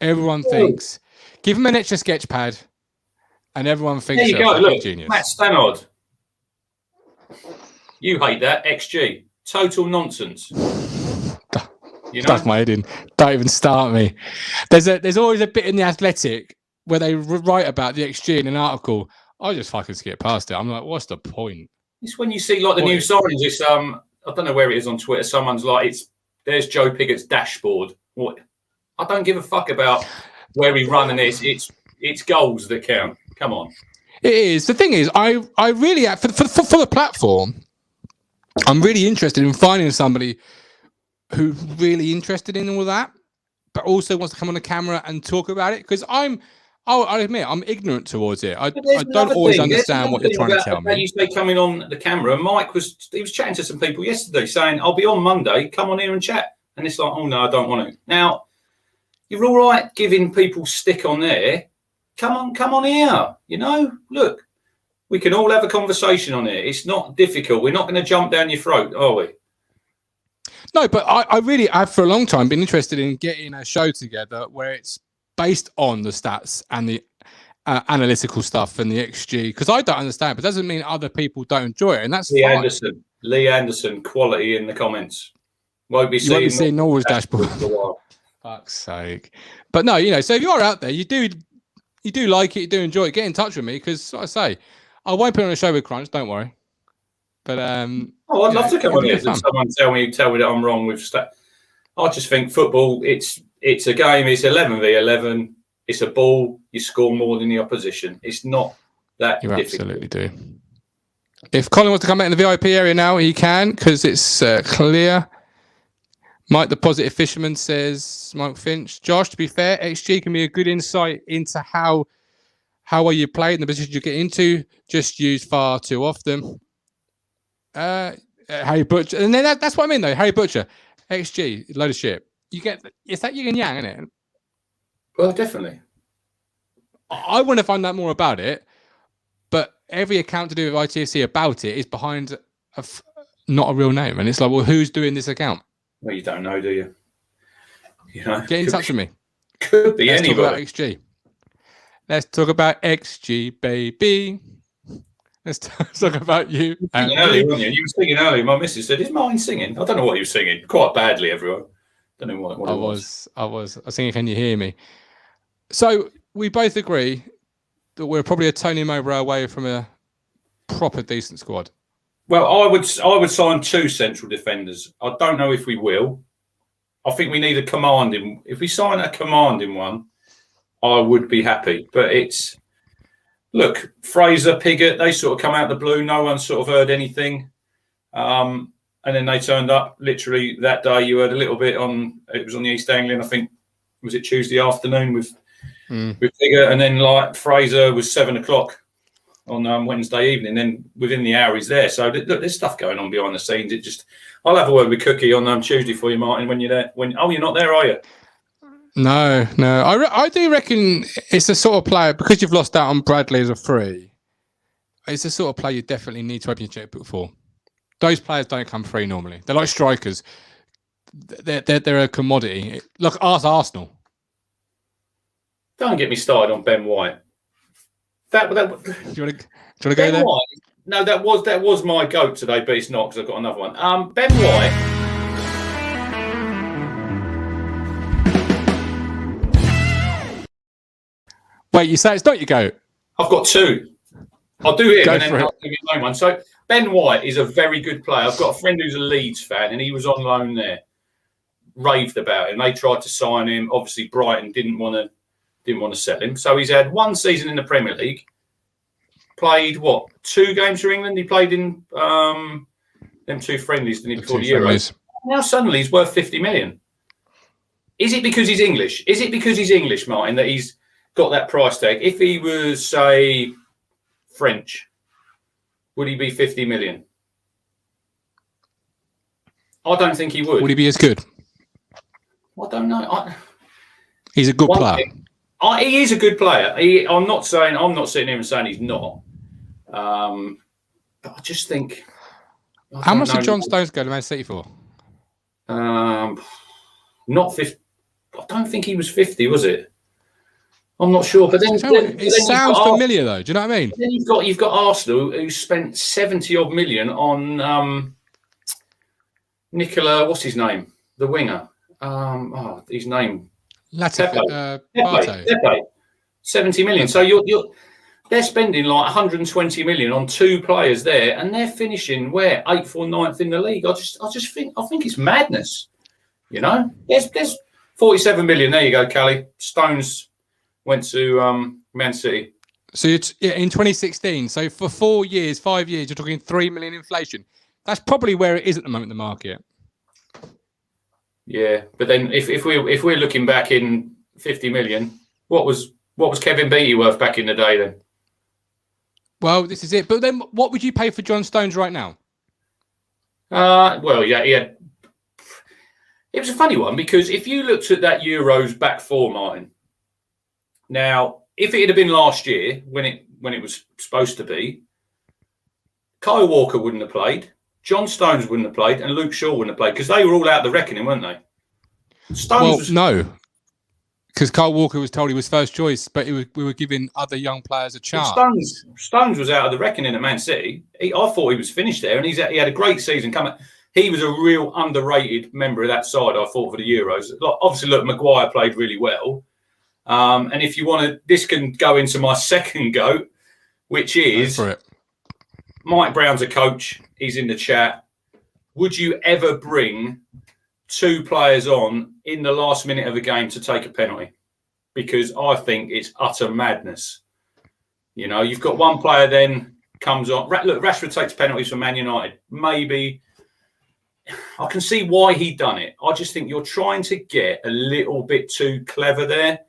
Everyone thinks, give him an extra sketch pad, and everyone thinks there you go. Look, genius. Matt Stannard. You hate that. XG. Total nonsense. Stuff my head in. Don't even start me. There's always a bit in The Athletic where they write about the XG in an article. I just fucking skip past it. I'm like, what's the point? It's when you see like the new signings. It's I don't know where it is on Twitter. Someone's like, there's Joe Piggott's dashboard. What? I don't give a fuck about where he run and it's goals that count. Come on. It is. The thing is, I really for the platform, I'm really interested in finding somebody who's really interested in all that, but also wants to come on the camera and talk about it. Because I'll admit, I'm ignorant towards it. I don't always understand what you're trying to tell me. You say coming on the camera, and Mike was chatting to some people yesterday saying, I'll be on Monday, come on here and chat. And it's like, oh no, I don't want to. Now, you're all right giving people stick on there. Come on here. Look, we can all have a conversation on it. It's not difficult. We're not going to jump down your throat, are we? No, but I've for a long time been interested in getting a show together where it's based on the stats and the analytical stuff and the XG, because I don't understand, but it doesn't mean other people don't enjoy it, and that's fine. Lee Anderson, quality in the comments. Won't be seeing Norway's dashboard. Fuck's sake. But no, so if you're out there, you do like it, you do enjoy it, get in touch with me, because like I say, I won't put on a show with Crunch, don't worry. But I'd love to come on here and someone tell me that I'm wrong with stats. I just think football, it's a game, it's 11v11, it's a ball, you score more than the opposition. It's not that difficult. Absolutely do. If Colin wants to come out in the VIP area now, he can, because it's clear. Mike, the positive fisherman, says, Mike Finch. Josh, to be fair, XG can be a good insight into how well you play and the position you get into, just used far too often. Harry Butcher, and then that's what I mean though. Harry Butcher, XG, load of shit. It's that yin and yang, isn't it? Well, definitely. I want to find out more about it, but every account to do with ITFC about it is behind not a real name, and it's like, well, who's doing this account? Well, you don't know, do you? Get in touch with me. Could be anybody. Talk about XG. Let's talk about XG, baby. Let's talk about you. You were singing earlier. My missus said, "Is mine singing?" I don't know what he was singing. Quite badly, everyone. Don't know what it was. I was singing "Can You Hear Me?" So we both agree that we're probably a Tony Mowbray away from a proper decent squad. Well, I would sign 2 central defenders. I don't know if we will. I think we need a commanding. If we sign a commanding one, I would be happy. But look, Fraser, Piggott, they sort of come out of the blue. No one sort of heard anything. And then they turned up literally that day. You heard a little bit it was on the East Anglia, I think, was it Tuesday afternoon with Piggott? And then like Fraser was 7 o'clock on Wednesday evening. Then within the hour he's there. So look, there's stuff going on behind the scenes. I'll have a word with Cookie on Tuesday for you, Martin, when you're there. You're not there, are you? No. I do reckon it's the sort of player, because you've lost out on Bradley as a free, it's the sort of player you definitely need to open your checkbook for. Those players don't come free normally. They're like strikers. They're a commodity. Look, ask Arsenal. Don't get me started on Ben White. Do you want to go there? White, no, that was my goat today, but it's not because I've got another one. Ben White. Wait, you say it's not your goat? I've got 2. I'll do him and then for it. I'll give you my one. So Ben White is a very good player. I've got a friend who's a Leeds fan, and he was on loan there. Raved about him. They tried to sign him. Obviously, Brighton didn't want to sell him. So he's had 1 season in the Premier League. Played 2 games for England. He played in them 2 friendlies before the Euros. Now suddenly he's worth 50 million. Is it because he's English? Is it because he's English, Martin, that he's got that price tag? If he was, say, French, would he be 50 million? I don't think he would. Would he be as good? I don't know. He's a good player. He is a good player. I'm not sitting here and saying he's not. But I just think. How much did John Stones go to Man City for? Not 50. I don't think he was 50, was it? I'm not sure. But then it sounds familiar, though. Do you know what I mean? Then you've got Arsenal, who spent 70-odd million on Nicola. What's his name? The winger. His name. Pepe. 70 million. So they're spending like 120 million on 2 players there, and they're finishing where 8th or 9th in the league. I think it's madness. You know, there's 47 million. There you go, Callie. Stones went to Man City. So in 2016. So for 5 years, you're talking 3 million inflation. That's probably where it is at the moment in the market. Yeah, but then if we're looking back in 50 million, what was Kevin Beattie worth back in the day then? Well, this is it. But then, what would you pay for John Stones right now? Well, yeah, he had. It was a funny one because if you looked at that Euros back 4, Martin. Now, if it had been last year when it was supposed to be, Kyle Walker wouldn't have played. John Stones wouldn't have played, and Luke Shaw wouldn't have played because they were all out of the reckoning, weren't they? No, because Kyle Walker was told he was first choice, but we were giving other young players a chance. Stones was out of the reckoning at Man City. I thought he was finished there, and he had a great season coming. He was a real underrated member of that side, I thought, for the Euros. Obviously, look, Maguire played really well. And if you want to, this can go into my second goat, which is Mike Brown's a coach. He's in the chat. Would you ever bring 2 players on in the last minute of a game to take a penalty? Because I think it's utter madness. You know, you've got one player then comes on. Look, Rashford takes penalties for Man United. Maybe I can see why he done it. I just think you're trying to get a little bit too clever there.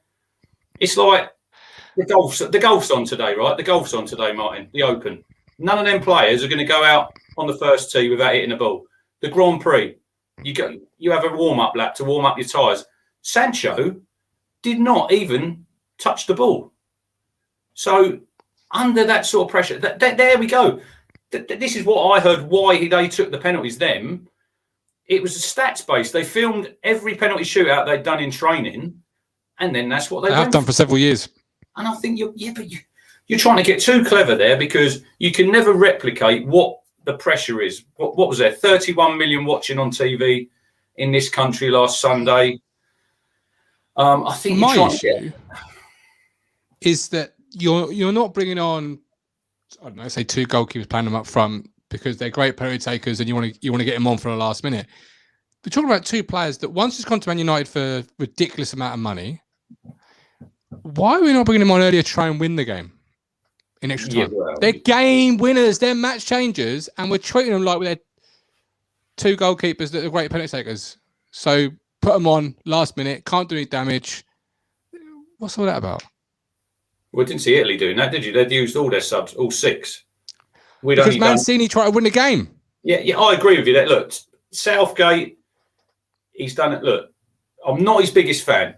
It's like the golf's on today, right? The golf's on today, Martin. The Open. None of them players are going to go out on the first tee without hitting the ball. The Grand Prix, you have a warm-up lap to warm up your tyres. Sancho did not even touch the ball. So under that sort of pressure, there we go. This is what I heard why they took the penalties then. It was a stats based. They filmed every penalty shootout they'd done in training, and then that's what they have done for several years. And I think you're trying to get too clever there because you can never replicate what the pressure is. What was there? 31 million watching on TV in this country last Sunday. I think my issue is that you're not bringing on, I don't know, say 2 goalkeepers playing them up front because they're great penalty takers and you want to get them on for the last minute. We're talking about two players that once has gone to Man United for a ridiculous amount of money. Why are we not bringing them on earlier to try and win the game in extra time? Yeah, well, they're game winners. They're match changers. And we're treating them like they're two goalkeepers that are great penalty takers. So put them on last minute. Can't do any damage. What's all that about? Well, I didn't see Italy doing that, did you? They'd used all their subs, all six. Because Mancini tried to win the game. Yeah, I agree with you. That look, Southgate, he's done it. Look, I'm not his biggest fan.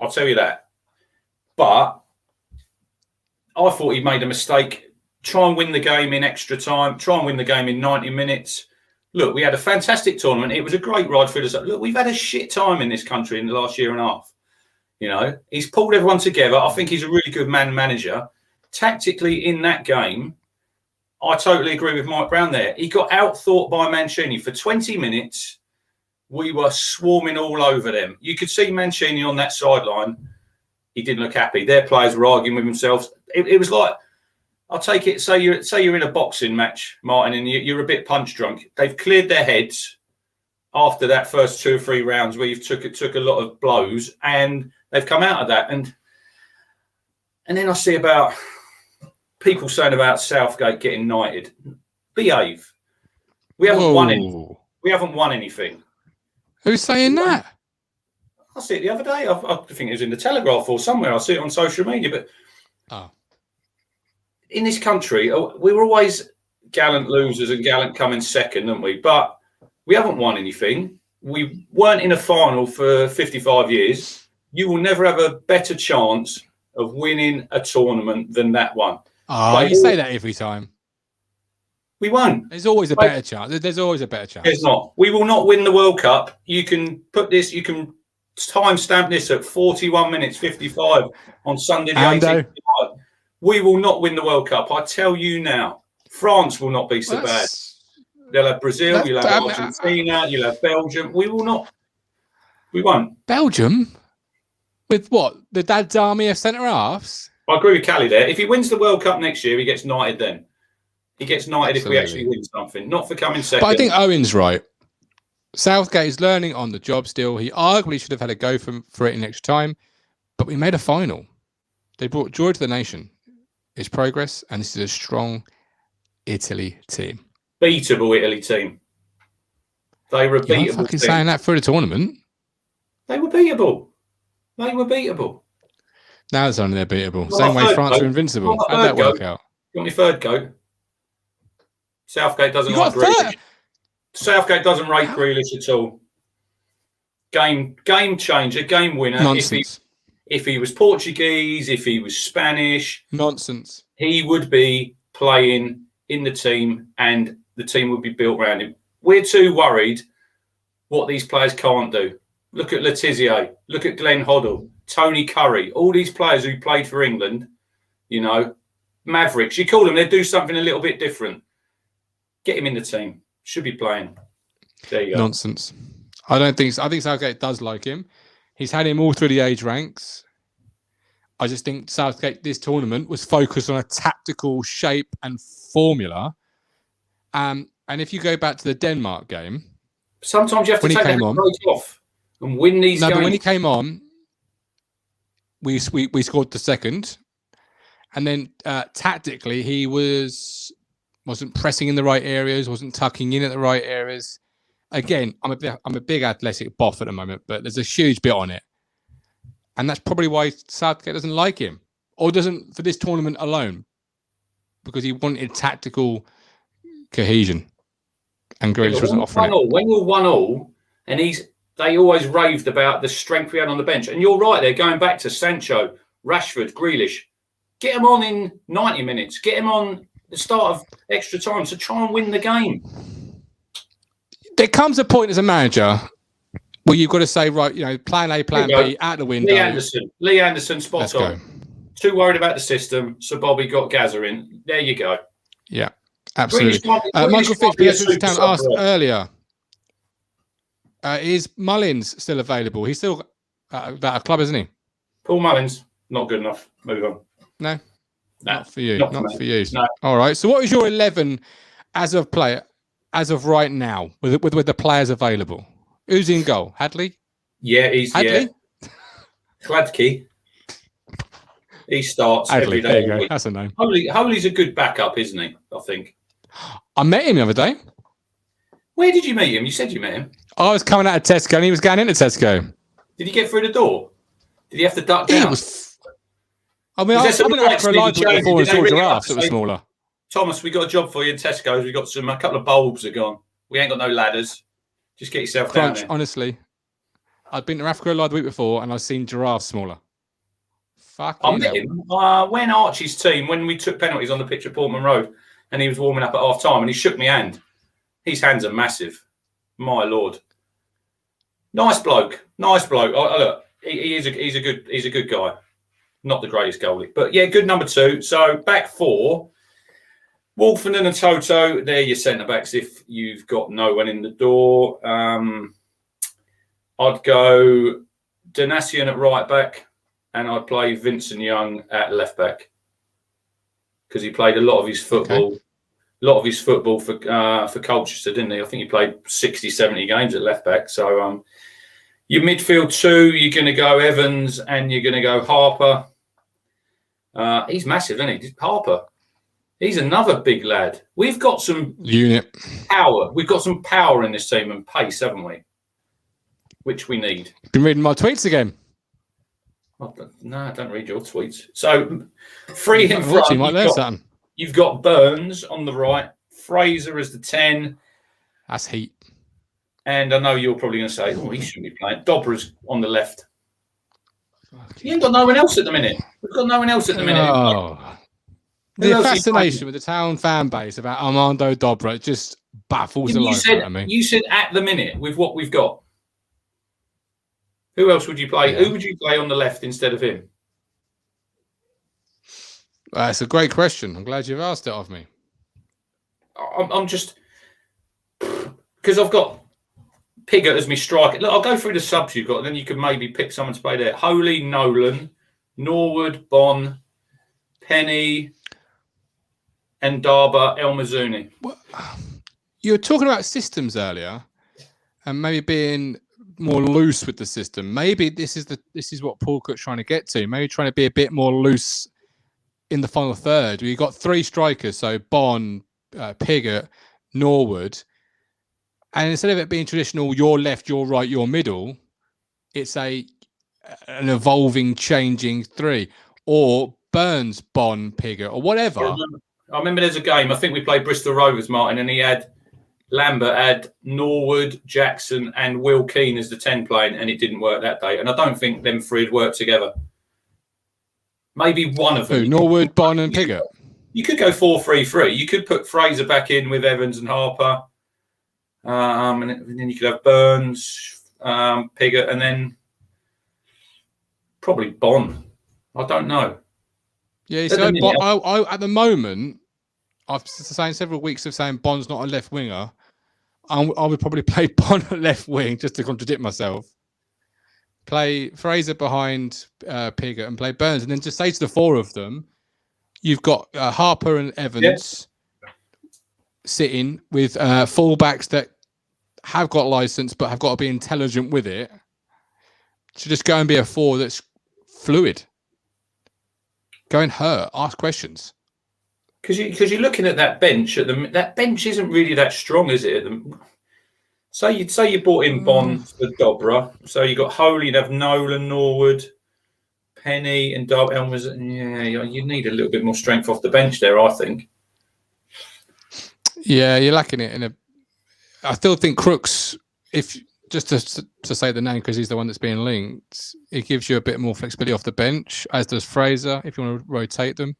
I'll tell you that. But I thought he made a mistake. Try and win the game in extra time. Try and win the game in 90 minutes. Look, we had a fantastic tournament. It was a great ride through the... Look, we've had a shit time in this country in the last year and a half. You know, he's pulled everyone together. I think he's a really good manager. Tactically in that game, I totally agree with Mike Brown there. He got outthought by Mancini for 20 minutes. We were swarming all over them. You could see Mancini on that sideline. He didn't look happy. Their players were arguing with themselves. It was like, I'll take it. Say you're in a boxing match, Martin, and you're a bit punch drunk. They've cleared their heads after that first 2 or 3 rounds where you've took a lot of blows, and they've come out of that. And then I see about people saying about Southgate getting knighted. Behave. We haven't won anything. We haven't won anything. Who's saying that? I see it the other day. I think it was in the Telegraph or somewhere. I see it on social media. But in this country, we were always gallant losers and gallant coming second, weren't we? But we haven't won anything. We weren't in a final for 55 years. You will never have a better chance of winning a tournament than that one. You say that every time. We won't. There's always a better chance. There's always a better chance. There's not. We will not win the World Cup. You can put this, you can timestamp this at 41 minutes 55 on Sunday the 18th. We will not win the World Cup. I tell you now. France will not be so bad. They'll have Brazil, you'll have Argentina, you'll have Belgium. We will not. We won't. Belgium? With what? The dad's army of centre-halves? I agree with Callie there. If he wins the World Cup next year, he gets knighted then. He gets knighted if we actually win something, not for coming second. But I think Owen's right. Southgate is learning on the job still. He arguably should have had a go for it in extra time, but we made a final. They brought joy to the nation. It's progress, and this is a strong Italy team. Beatable Italy team. They were a beatable You're fucking team. saying that for the tournament. They were beatable. They were beatable. Now it's only they're beatable. Same way France are invincible. How'd that work out? You want your third go? Southgate doesn't like Grealish. Southgate doesn't rate Grealish at all. Game changer, game winner. Nonsense. If he was Portuguese, if he was Spanish, nonsense. He would be playing in the team, and the team would be built around him. We're too worried what these players can't do. Look at Letizia. Look at Glenn Hoddle, Tony Curry. All these players who played for England, you know, Mavericks. You call them, they do something a little bit different. Get him in the team. Should be playing. There you go. Nonsense. I think Southgate does like him. He's had him all through the age ranks. I just think Southgate, this tournament, was focused on a tactical shape and formula. And if you go back to the Denmark game... Sometimes you have to take that off and win these games. But when he came on, we scored the second. And then tactically, he wasn't pressing in the right areas, wasn't tucking in at the right areas. Again, I'm a big athletic boff at the moment, but there's a huge bit on it. And that's probably why Southgate doesn't like him, or doesn't for this tournament alone, because he wanted tactical cohesion, and Grealish wasn't offering it. When you're 1-1, and they always raved about the strength we had on the bench. And you're right, they're going back to Sancho, Rashford, Grealish. Get them on in 90 minutes. Get them on the start of extra time to try and win the game. There comes a point as a manager where you've got to say, right, you know, plan A, plan B, out the window. Lee Anderson, spot on. Too worried about the system, so Bobby got Gazza in. There you go. Yeah, absolutely. Michael Fitch, Ipswich Town asked earlier, is Mullins still available? He's still at a club, isn't he? Paul Mullins, not good enough. Move on. No, not for you. Not for you. No. All right. So what is your 11 as of right now, with the players available, who's in goal? Hadley? Yeah, he's Hadley? Hladky. He starts Hadley, every day. there you go. That's a name. Holy's a good backup, isn't he? I think. I met him the other day. Where did you meet him? You said you met him. I was coming out of Tesco and he was going into Tesco. Did he get through the door? Did he have to duck down? I've been out for a live before and saw giraffes that were smaller. Thomas, we got a job for you in Tesco's. We got a couple of bulbs are gone. We ain't got no ladders. Just get yourself down there. Honestly, I've been to Africa Live the week before and I've seen giraffes smaller. Fuck I met him when Archie's team, when we took penalties on the pitch at Portman Road and he was warming up at half time and he shook my hand. His hands are massive. My Lord. Nice bloke. Look, he's a good guy. Not the greatest goalie. But yeah, good number 2. So back 4. Wolfenden and Toto, they're your centre-backs if you've got no one in the door. I'd go Donatian at right-back and I'd play Vincent Young at left-back because he played a lot of his football for Colchester, didn't he? I think he played 60, 70 games at left-back. So your midfield 2, you're going to go Evans and you're going to go Harper. He's massive, isn't he? Harper. He's another big lad. We've got some unit power. We've got some power in this team and pace, haven't we? Which we need. Been reading my tweets again. No, I don't read your tweets. So, free in front. You've got Burns on the right, Fraser as the 10. That's heat. And I know you're probably going to say, oh, he shouldn't be playing. Dobra's on the left. You ain't got no one else at the minute. We've got no one else at the minute. Oh. The fascination with the town fan base about Armando Dobra just baffles the life out of me. You said at the minute with what we've got. Who else would you play? Yeah. Who would you play on the left instead of him? It's a great question. I'm glad you've asked it of me. I'm just because I've got Pigott as my striker. Look, I'll go through the subs you've got, and then you can maybe pick someone to play there. Holy, Nolan, Norwood, Bon, Penny, and Darba El Mazzuni. Well, you were talking about systems earlier, and maybe being more loose with the system. Maybe this is what Paul Cook's trying to get to. Maybe trying to be a bit more loose in the final third. You've got 3 strikers, so Bon, Pigott, Norwood, and instead of it being traditional, your left, your right, your middle, it's an evolving, changing 3, or Burns, Bon, Pigott, or whatever. I remember there's a game. I think we played Bristol Rovers, Martin, and he had Lambert had Norwood, Jackson, and Will Keane as the 10 playing, and it didn't work that day. And I don't think them 3 had worked together. Maybe one of them. Who, Norwood, Bon, and Pigott? You could go 4-3-3. You could put Fraser back in with Evans and Harper. And then you could have Burns, Pigott, and then probably Bon. I don't know. Yeah, so at the moment, I've saying several weeks of saying Bond's not a left winger. I would probably play Bond at left wing just to contradict myself. Play Fraser behind Pigott and play Burns, and then just say to the 4 of them, you've got Harper and Evans sitting with fullbacks that have got license but have got to be intelligent with it. To just go and be a 4 that's fluid. Go and hurt, ask questions. Because you're looking at that bench that bench isn't really that strong, is it? Say you brought in Bond for Dobra, so you got Holy, you'd have Nolan, Norwood, Penny, and Elmer's. Yeah, you need a little bit more strength off the bench there, I think. Yeah, you're lacking it I still think Crooks, if just to say the name because he's the one that's being linked, it gives you a bit more flexibility off the bench, as does Fraser if you want to rotate them.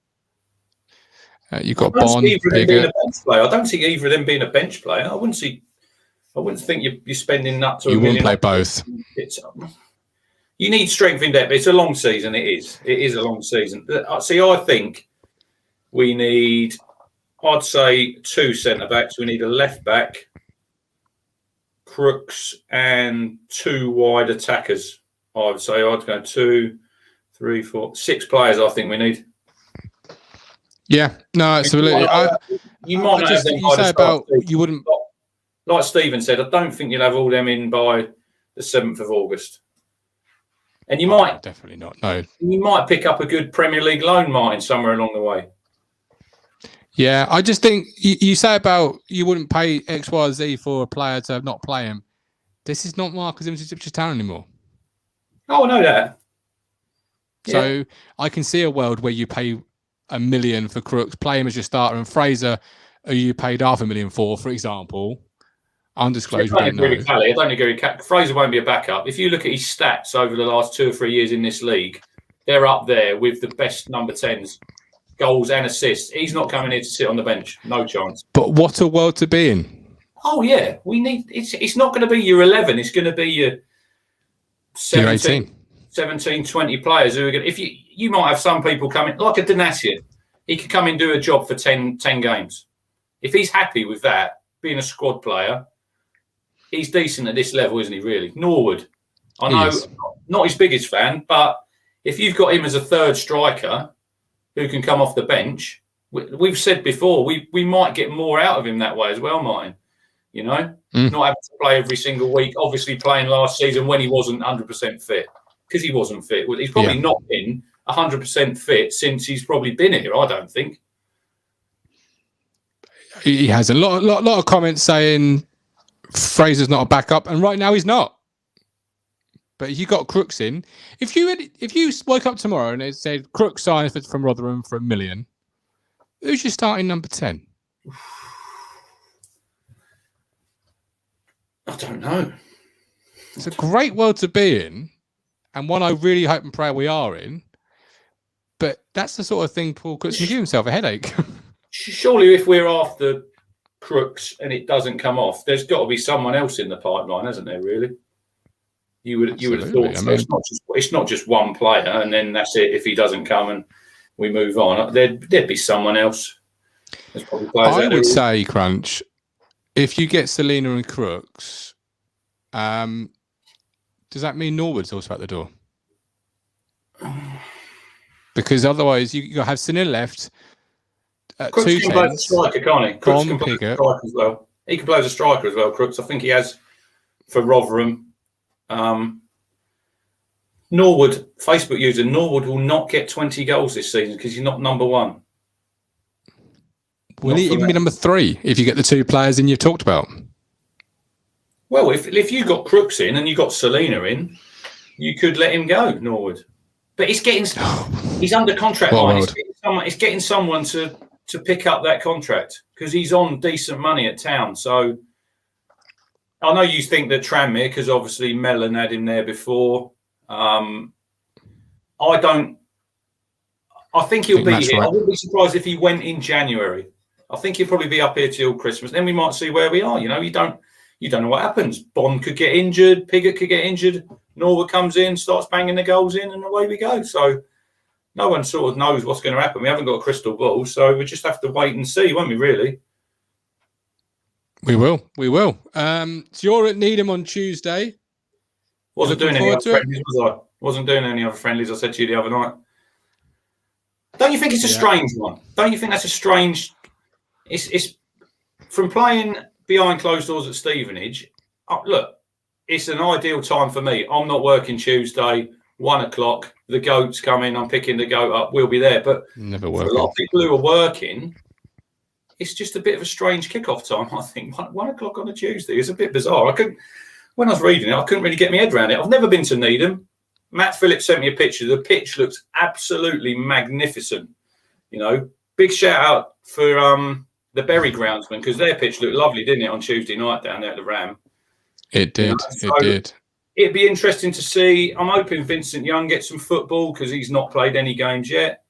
You've got Bond. I don't see either of them being a bench player. I wouldn't think you're spending nuts. You wouldn't play both. You need strength in depth. It's a long season. It is a long season. See, I think we need, I'd say, 2 centre backs. We need a left back, Crooks, and 2 wide attackers. I would say I'd go 2, 3, 4, 6 players. I think we need. Yeah, no, absolutely. You might not have them you by the say start about of the season. you wouldn't. Like Stephen said, I don't think you'll have all them in by the 7th of August. And you might definitely not. No. You might pick up a good Premier League loan, Martin, somewhere along the way. Yeah, I just think you say about you wouldn't pay X, Y, Z for a player to not play him. This is not Marcus Ipswich Town anymore. Oh, I know that. So Yeah. I can see a world where you pay $1 million for Crooks, play him as your starter, and Fraser, who you paid $500,000 for example, undisclosed. I don't agree with Fraser won't be a backup. If you look at his stats over the last 2 or 3 years in this league, they're up there with the best number 10s, goals and assists. He's not coming here to sit on the bench. No chance. But what a world to be in. Oh, yeah. It's not going to be your 11. It's going to be your 17, 20 players who are going to, if you might have some people coming, like a Donatian, he could come and do a job for 10 games. If he's happy with that, being a squad player, he's decent at this level, isn't he, really? Norwood. I know, not his biggest fan, but if you've got him as a third striker who can come off the bench, we've said before, we might get more out of him that way as well, Martin. You know, not having to play every single week, obviously playing last season when he wasn't 100% fit, because he wasn't fit. Well, he's probably not been 100% fit since he's probably been here, I don't think. He has a lot of comments saying Fraser's not a backup, and right now he's not. But if you got Crooks in, if you woke up tomorrow and it said Crooks signed from Rotherham for $1 million, who's your starting number 10? I don't know. It's a great world to be in, and one I really hope and pray we are in. But that's the sort of thing Paul Crooks can give himself a headache. Surely, if we're after Crooks and it doesn't come off, there's got to be someone else in the pipeline, hasn't there? Really, you would have thought so. It's not just one player, and then that's it. If he doesn't come and we move on, there'd be someone else. I would say, Crunch, if you get Selena and Crooks, does that mean Norwood's also at the door? Because otherwise, you have Selena left. Crooks can play as a striker, can't he? Crooks can play as a striker as well. He can play as a striker as well, Crooks. I think he has for Rotherham. Norwood, Facebook user, Norwood will not get 20 goals this season because he's not number 1. Will he even be number 3 if you get the 2 players in you've talked about? Well, if you got Crooks in and you got Selena in, you could let him go, Norwood. But he's under contract line. It's getting someone to pick up that contract because he's on decent money at Town. So I know you think that Tranmere, because obviously Mellon had him there before. I think he'll be here. Right. I wouldn't be surprised if he went in January. I think he'll probably be up here till Christmas. Then we might see where we are. You know, you don't know what happens. Bond could get injured. Piggott could get injured. Norwood comes in, starts banging the goals in, and away we go. So no one sort of knows what's going to happen. We haven't got a crystal ball, so we just have to wait and see, won't we, really? We will. So you're at Needham on Tuesday. Wasn't doing any other friendlies, was I? Wasn't doing any other friendlies, I said to you the other night. Don't you think it's a strange one? Don't you think that's a strange... It's from playing behind closed doors at Stevenage. Look, it's an ideal time for me. I'm not working Tuesday, 1:00. The goat's coming. I'm picking the goat up. We'll be there. But never for a lot of people who are working, it's just a bit of a strange kickoff time. I think 1:00 on a Tuesday is a bit bizarre. When I was reading it, I couldn't really get my head around it. I've never been to Needham. Matt Phillips sent me a picture. The pitch looks absolutely magnificent. You know, big shout out for the Bury groundsman because their pitch looked lovely, didn't it, on Tuesday night down there at the Ram? It did. It did. It'd be interesting to see. I'm hoping Vincent Young gets some football because he's not played any games yet.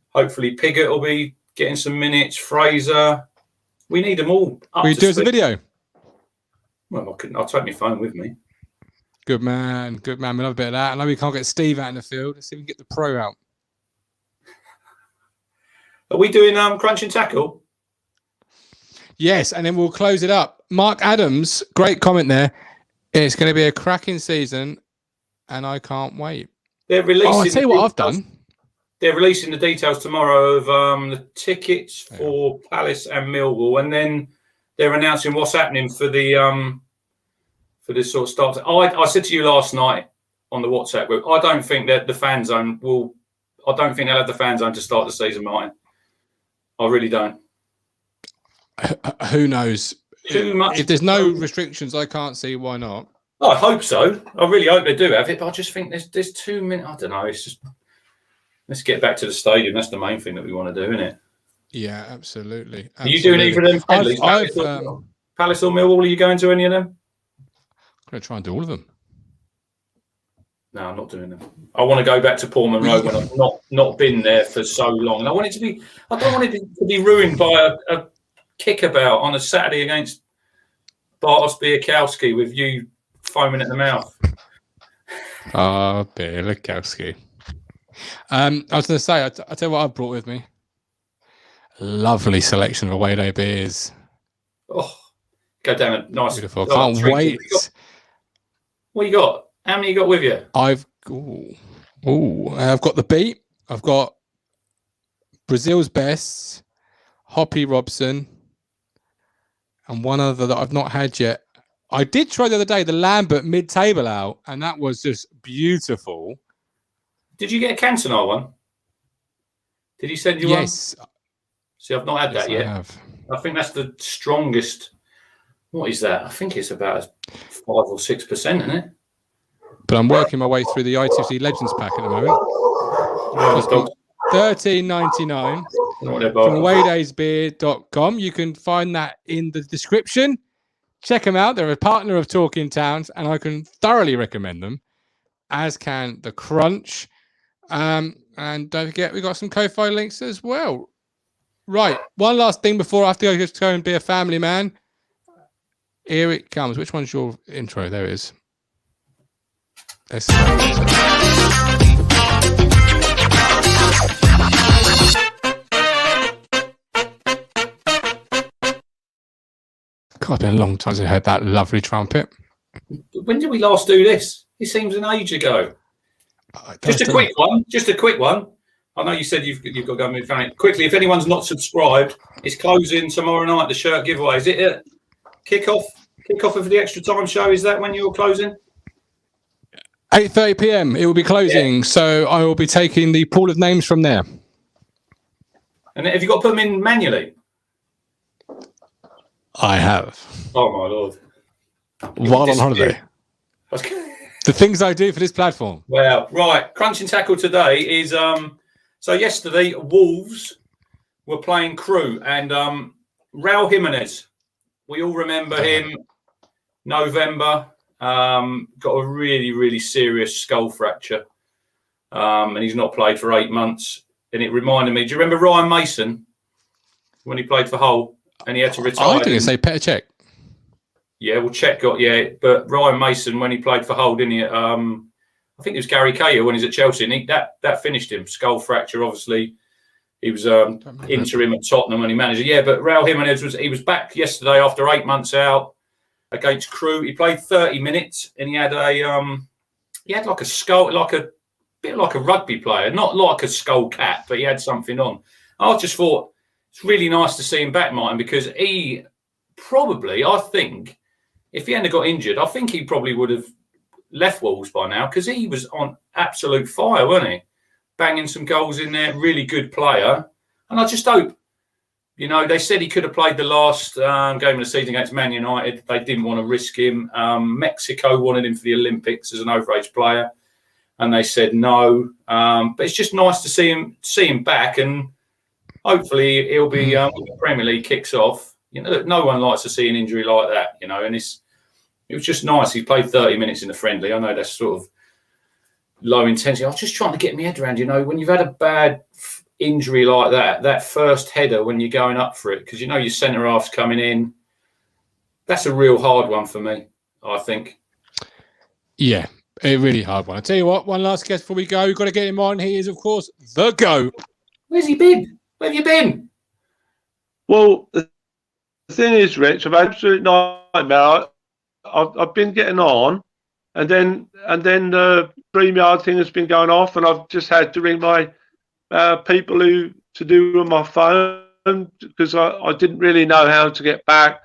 Hopefully Piggott will be getting some minutes. Fraser. We need them all. Will you do us a video? Well, I'll take my phone with me. Good man. We love a bit of that. I know we can't get Steve out in the field. Let's see if we can get the pro out. Are we doing crunch and tackle? Yes, and then we'll close it up. Mark Adams, great comment there. It's going to be a cracking season, and I can't wait. They're releasing. I'll tell you what I've done. they're releasing the details tomorrow of the tickets for Palace and Millwall, and then they're announcing what's happening for this sort of start. I said to you last night on the WhatsApp group, I don't think that the fan zone will. I don't think they'll have the fan zone to start the season, Martin. I really don't. Who knows? Too much. If there's no restrictions, I can't see why not. I hope so. I really hope they do have it, but I just think there's too many. I don't know. It's just let's get back to the stadium. That's the main thing that we want to do, isn't it? Yeah, absolutely. Are you doing either of them friendlies? Palace or Millwall? Are you going to any of them? I'm going to try and do all of them. No, I'm not doing them. I want to go back to Portman Road when I've not been there for so long. And I want it to be. I don't want it to be ruined by a kickabout on a Saturday against Bartosz Białkowski with you foaming at the mouth. Białkowski. I was going to say, I'll tell you what I've brought with me. Lovely selection of away day beers. Oh, go down a nice. Beautiful. Can't wait. What you got? How many you got with you? I've got the Beat. I've got Brazil's Best, Hoppy Robson, and one other that I've not had yet. I did try the other day the Lambert mid-table out, and that was just beautiful. Did you get a Cantona one? Did he send you one? Yes. See, I've not had that yet. I think that's the strongest. What is that? I think it's about 5 or 6%, isn't it? But I'm working my way through the ITFC Legends pack at the moment. $13.99 from awaydaysbeer.com. You can find that in the description. Check them out. They're a partner of Talking Towns, and I can thoroughly recommend them, as can the Crunch. And don't forget, we've got some Ko-Fi links as well. Right. One last thing before I have to go and be a family man. Here it comes. Which one's your intro? There it is. Let's go. God, it's been a long time since I heard that lovely trumpet. When did we last do this? It seems an age ago. Just a quick one. I know you said you've got to go and move family. Quickly, if anyone's not subscribed, it's closing tomorrow night, the shirt giveaway. Is it a kickoff of the extra time show? Is that when you're closing? 8:30 p.m. It will be closing, so I will be taking the pool of names from there. And have you got to put them in manually? I have. Oh my lord! While on holiday. The things I do for this platform. Well, right. Crunch and tackle today is so yesterday Wolves were playing Crewe and Raul Jimenez. We all remember him. November. Got a really, really serious skull fracture. And he's not played for 8 months. And it reminded me, do you remember Ryan Mason when he played for Hull and he had to retire? I didn't say Petr Cech. Yeah, well, Cech got, but Ryan Mason, when he played for Hull, didn't he? I think it was Gary Cahill when he was at Chelsea, and that finished him. Skull fracture, obviously. He was interim at Tottenham when he managed it. Yeah, but Raul Jimenez was back yesterday after 8 months out against Crewe. He played 30 minutes, and he had like a skull, like a bit like a rugby player, not like a skull cap, but he had something on. I just thought it's really nice to see him back, Martin, because he probably, I think, if he hadn't got injured, I think he probably would have left Wolves by now because he was on absolute fire, wasn't he? Banging some goals in there, really good player. And I just hope, they said he could have played the last game of the season against Man United. They didn't want to risk him. Mexico wanted him for the Olympics as an overage player, and they said no. But it's just nice to see him back, and hopefully he'll be when the Premier League kicks off. No one likes to see an injury like that, and it was just nice. He played 30 minutes in the friendly. I know that's sort of low intensity. I was just trying to get my head around, when you've had a bad injury like that first header when you're going up for it, because your centre-half's coming in, that's a real hard one for me, I think. Yeah, a really hard one. I'll tell you what, one last guess before we go. We've got to get him on. He is, of course, the GOAT. Where's he been? Where have you been? Well, the thing is, Rich, I've had absolute nightmare. I've been getting on, and then the StreamYard thing has been going off, and I've just had to ring my people who to do with my phone because I didn't really know how to get back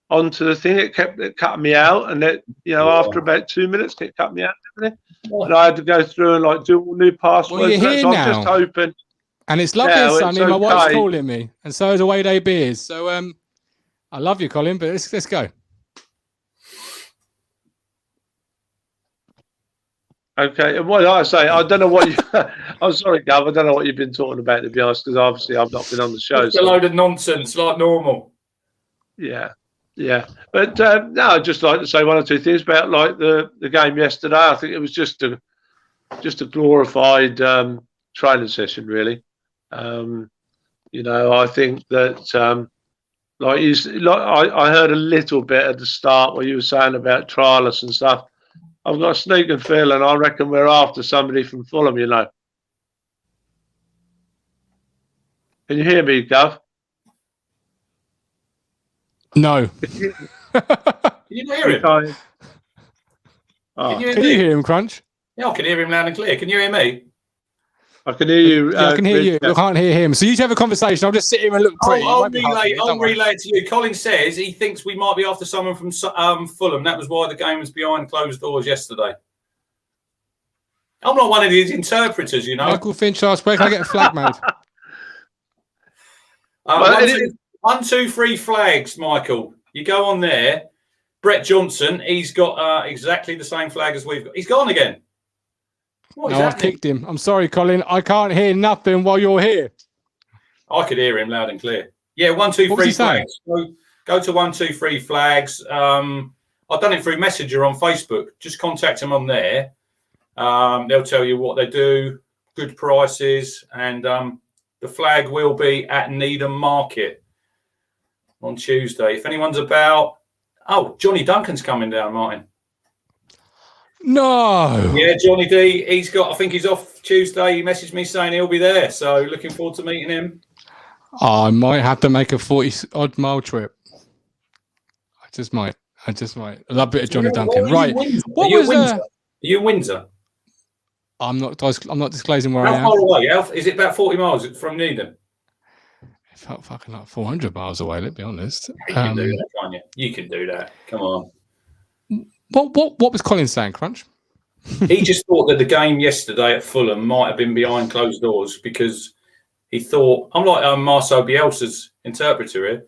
onto the thing. It cut me out, and after about 2 minutes, it cut me out. And I had to go through and like do all new passwords. Well, you're here so now. I'm just hoping. And it's lovely and sunny. Okay. My wife's calling me, and so is Away Day Beers. So I love you, Colin, but let's go. Okay, and what I say, I don't know what you. I'm sorry, Guv. I don't know what you've been talking about, to be honest, because obviously I've not been on the show. It's a load of nonsense, like normal. Yeah. But no, I'd just like to say one or two things about like the game yesterday. I think it was just a glorified training session, really. I think that I heard a little bit at the start what you were saying about trialists and stuff. I've got a sneaking feeling I reckon we're after somebody from Fulham, Can you hear me, Guv? No. Can you hear him? Can you hear him, Crunch? Yeah, I can hear him loud and clear. Can you hear me? I can hear you. I can hear you. I can't hear him. So you two have a conversation. I'll just sit here and look pretty. I'll relay it to you. Colin says he thinks we might be after someone from Fulham. That was why the game was behind closed doors yesterday. I'm not one of these interpreters, Michael Finch asked, where can I get a flag made? 1, 2, 3 flags, Michael. You go on there. Brett Johnson, he's got exactly the same flag as we've got. He's gone again. I've kicked him. I'm sorry, Colin. I can't hear nothing while you're here. I could hear him loud and clear. Yeah, 1, 2, 3 flags. Go to 1, 2, 3 flags. I've done it through Messenger on Facebook. Just contact them on there. They'll tell you what they do, good prices, and the flag will be at Needham Market on Tuesday. If anyone's about, Johnny Duncan's coming down, Martin. No. Yeah, Johnny D. I think he's off Tuesday. He messaged me saying he'll be there. So looking forward to meeting him. I might have to make a 40-odd mile trip. I just might. I love a bit of Johnny Duncan. Right. Are you in Windsor? I'm not disclosing where I am. How far away? Is it about 40 miles from Needham? It felt fucking like 400 miles away, let's be honest. You can do that, can't you? You can do that. Come on. What was Colin saying, Crunch? He just thought that the game yesterday at Fulham might have been behind closed doors because he thought, I'm like Marcel Bielsa's interpreter here,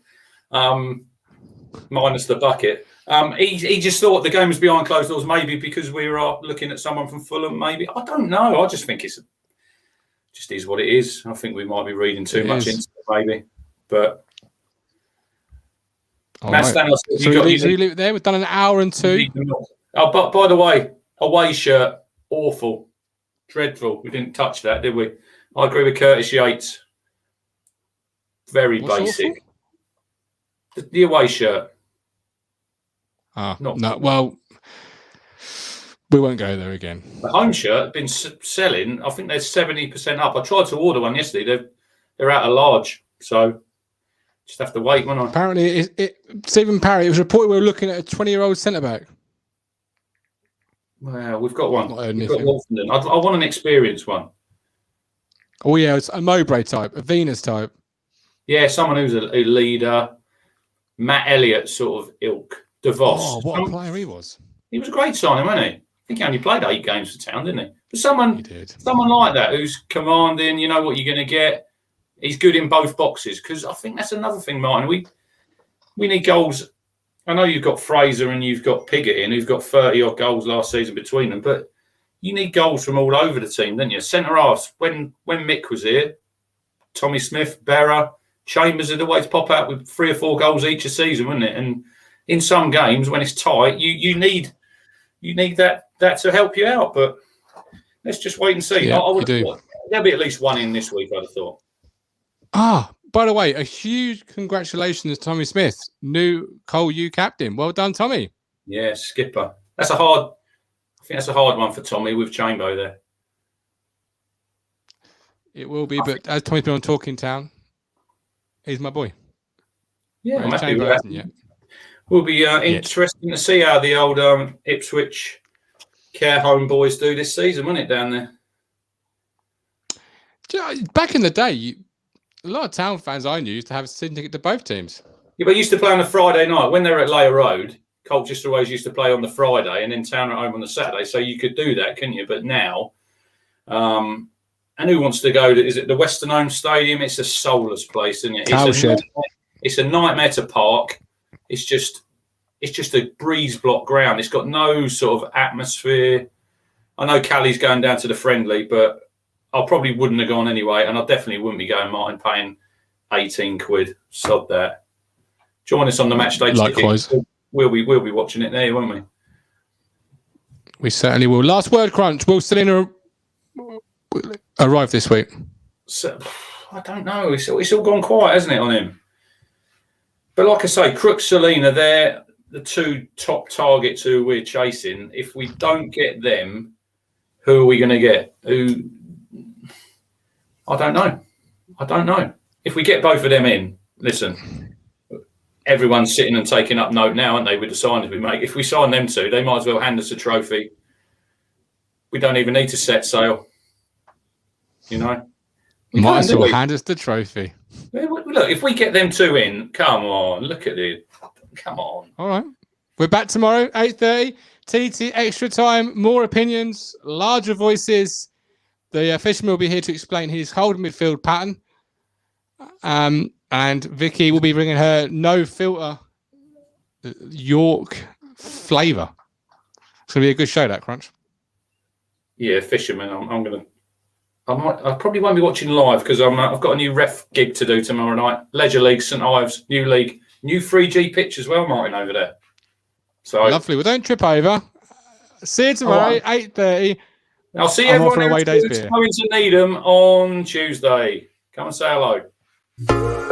minus the bucket. He just thought the game was behind closed doors, maybe because we were looking at someone from Fulham, maybe. I don't know. I just think just is what it is. I think we might be reading too much into it, maybe. But Matt, right. So you leave it there. We've done an hour and 2. Oh, but by the way, away shirt, awful, dreadful. We didn't touch that, did we? I agree with Curtis Yates. Very basic. The away shirt. No. Well, we won't go there again. The home shirt been selling. I think they're 70% up. I tried to order one yesterday. They're out of large, so just have to wait, won't I? Apparently, Stephen Parry. It was reported we were looking at a 20-year-old centre back. Well, we've got one. We've got Wolfenden. I want an experienced one. Oh yeah, it's a Mowbray type, a Venus type. Yeah, someone who's a leader. Matt Elliott sort of ilk. DeVos. Oh, what a player he was. He was a great signing, wasn't he? I think he only played 8 games for Town, didn't he? But someone like that who's commanding, you know what you're going to get. He's good in both boxes because I think that's another thing, Martin. We need goals. I know you've got Fraser and you've got Piggott in, who've got 30-odd goals last season between them, but you need goals from all over the team, don't you? Centre halves, when Mick was here, Tommy Smith, Berra, Chambers would always pop out with 3 or 4 goals each a season, wouldn't it? And in some games, when it's tight, you need that to help you out. But let's just wait and see. Yeah, there'll be at least one in this week, I'd have thought. By the way, a huge congratulations to Tommy Smith, new Cole U captain. Well done, Tommy. Yeah, skipper. I think that's a hard one for Tommy with Chambo there. It will be, but as Tommy's been on Talking Town, he's my boy. Yeah, Chambo hasn't yet. Will be interesting to see how the old Ipswich care home boys do this season, won't it, down there? Back in the day, a lot of Town fans I knew used to have a season ticket to both teams. Yeah, but used to play on a Friday night when they were at Layer Road. Colchester always used to play on the Friday, and then Town at home on the Saturday. So you could do that, couldn't you? But now, and who wants to go? Is it the Western Home Stadium? It's a soulless place, isn't it? It's a nightmare to park. It's just a breeze block ground. It's got no sort of atmosphere. I know Callie's going down to the friendly, but I probably wouldn't have gone anyway, and I definitely wouldn't be going, Martin, paying 18 quid. Sod that. Join us on the match day. Likewise. We'll be watching it there, won't we? We certainly will. Last word, Crunch. Will Selena arrive this week? So, I don't know. It's all gone quiet, hasn't it, on him? But like I say, Crook, Selena, they're the two top targets who we're chasing. If we don't get them, who are we going to get? Who? I don't know. If we get both of them in, listen, everyone's sitting and taking up note now, aren't they, with the signings we make? If we sign them two, they might as well hand us a trophy. We don't even need to set sail. You know? Might as well hand us the trophy. Look, if we get them two in, come on, look at it. Come on. All right. We're back tomorrow, 8:30. TT extra time, more opinions, larger voices. The fisherman will be here to explain his hold midfield pattern. And Vicky will be bringing her no filter York flavour. It's going to be a good show, that, Crunch. Yeah, fisherman. I probably won't be watching live because I've got a new ref gig to do tomorrow night. Leisure League, St Ives, new league, new 3G pitch as well, Martin, over there. So lovely. Well, don't trip over. See you tomorrow, 8:30. I'll see everyone who's going to Needham on Tuesday. Come and say hello.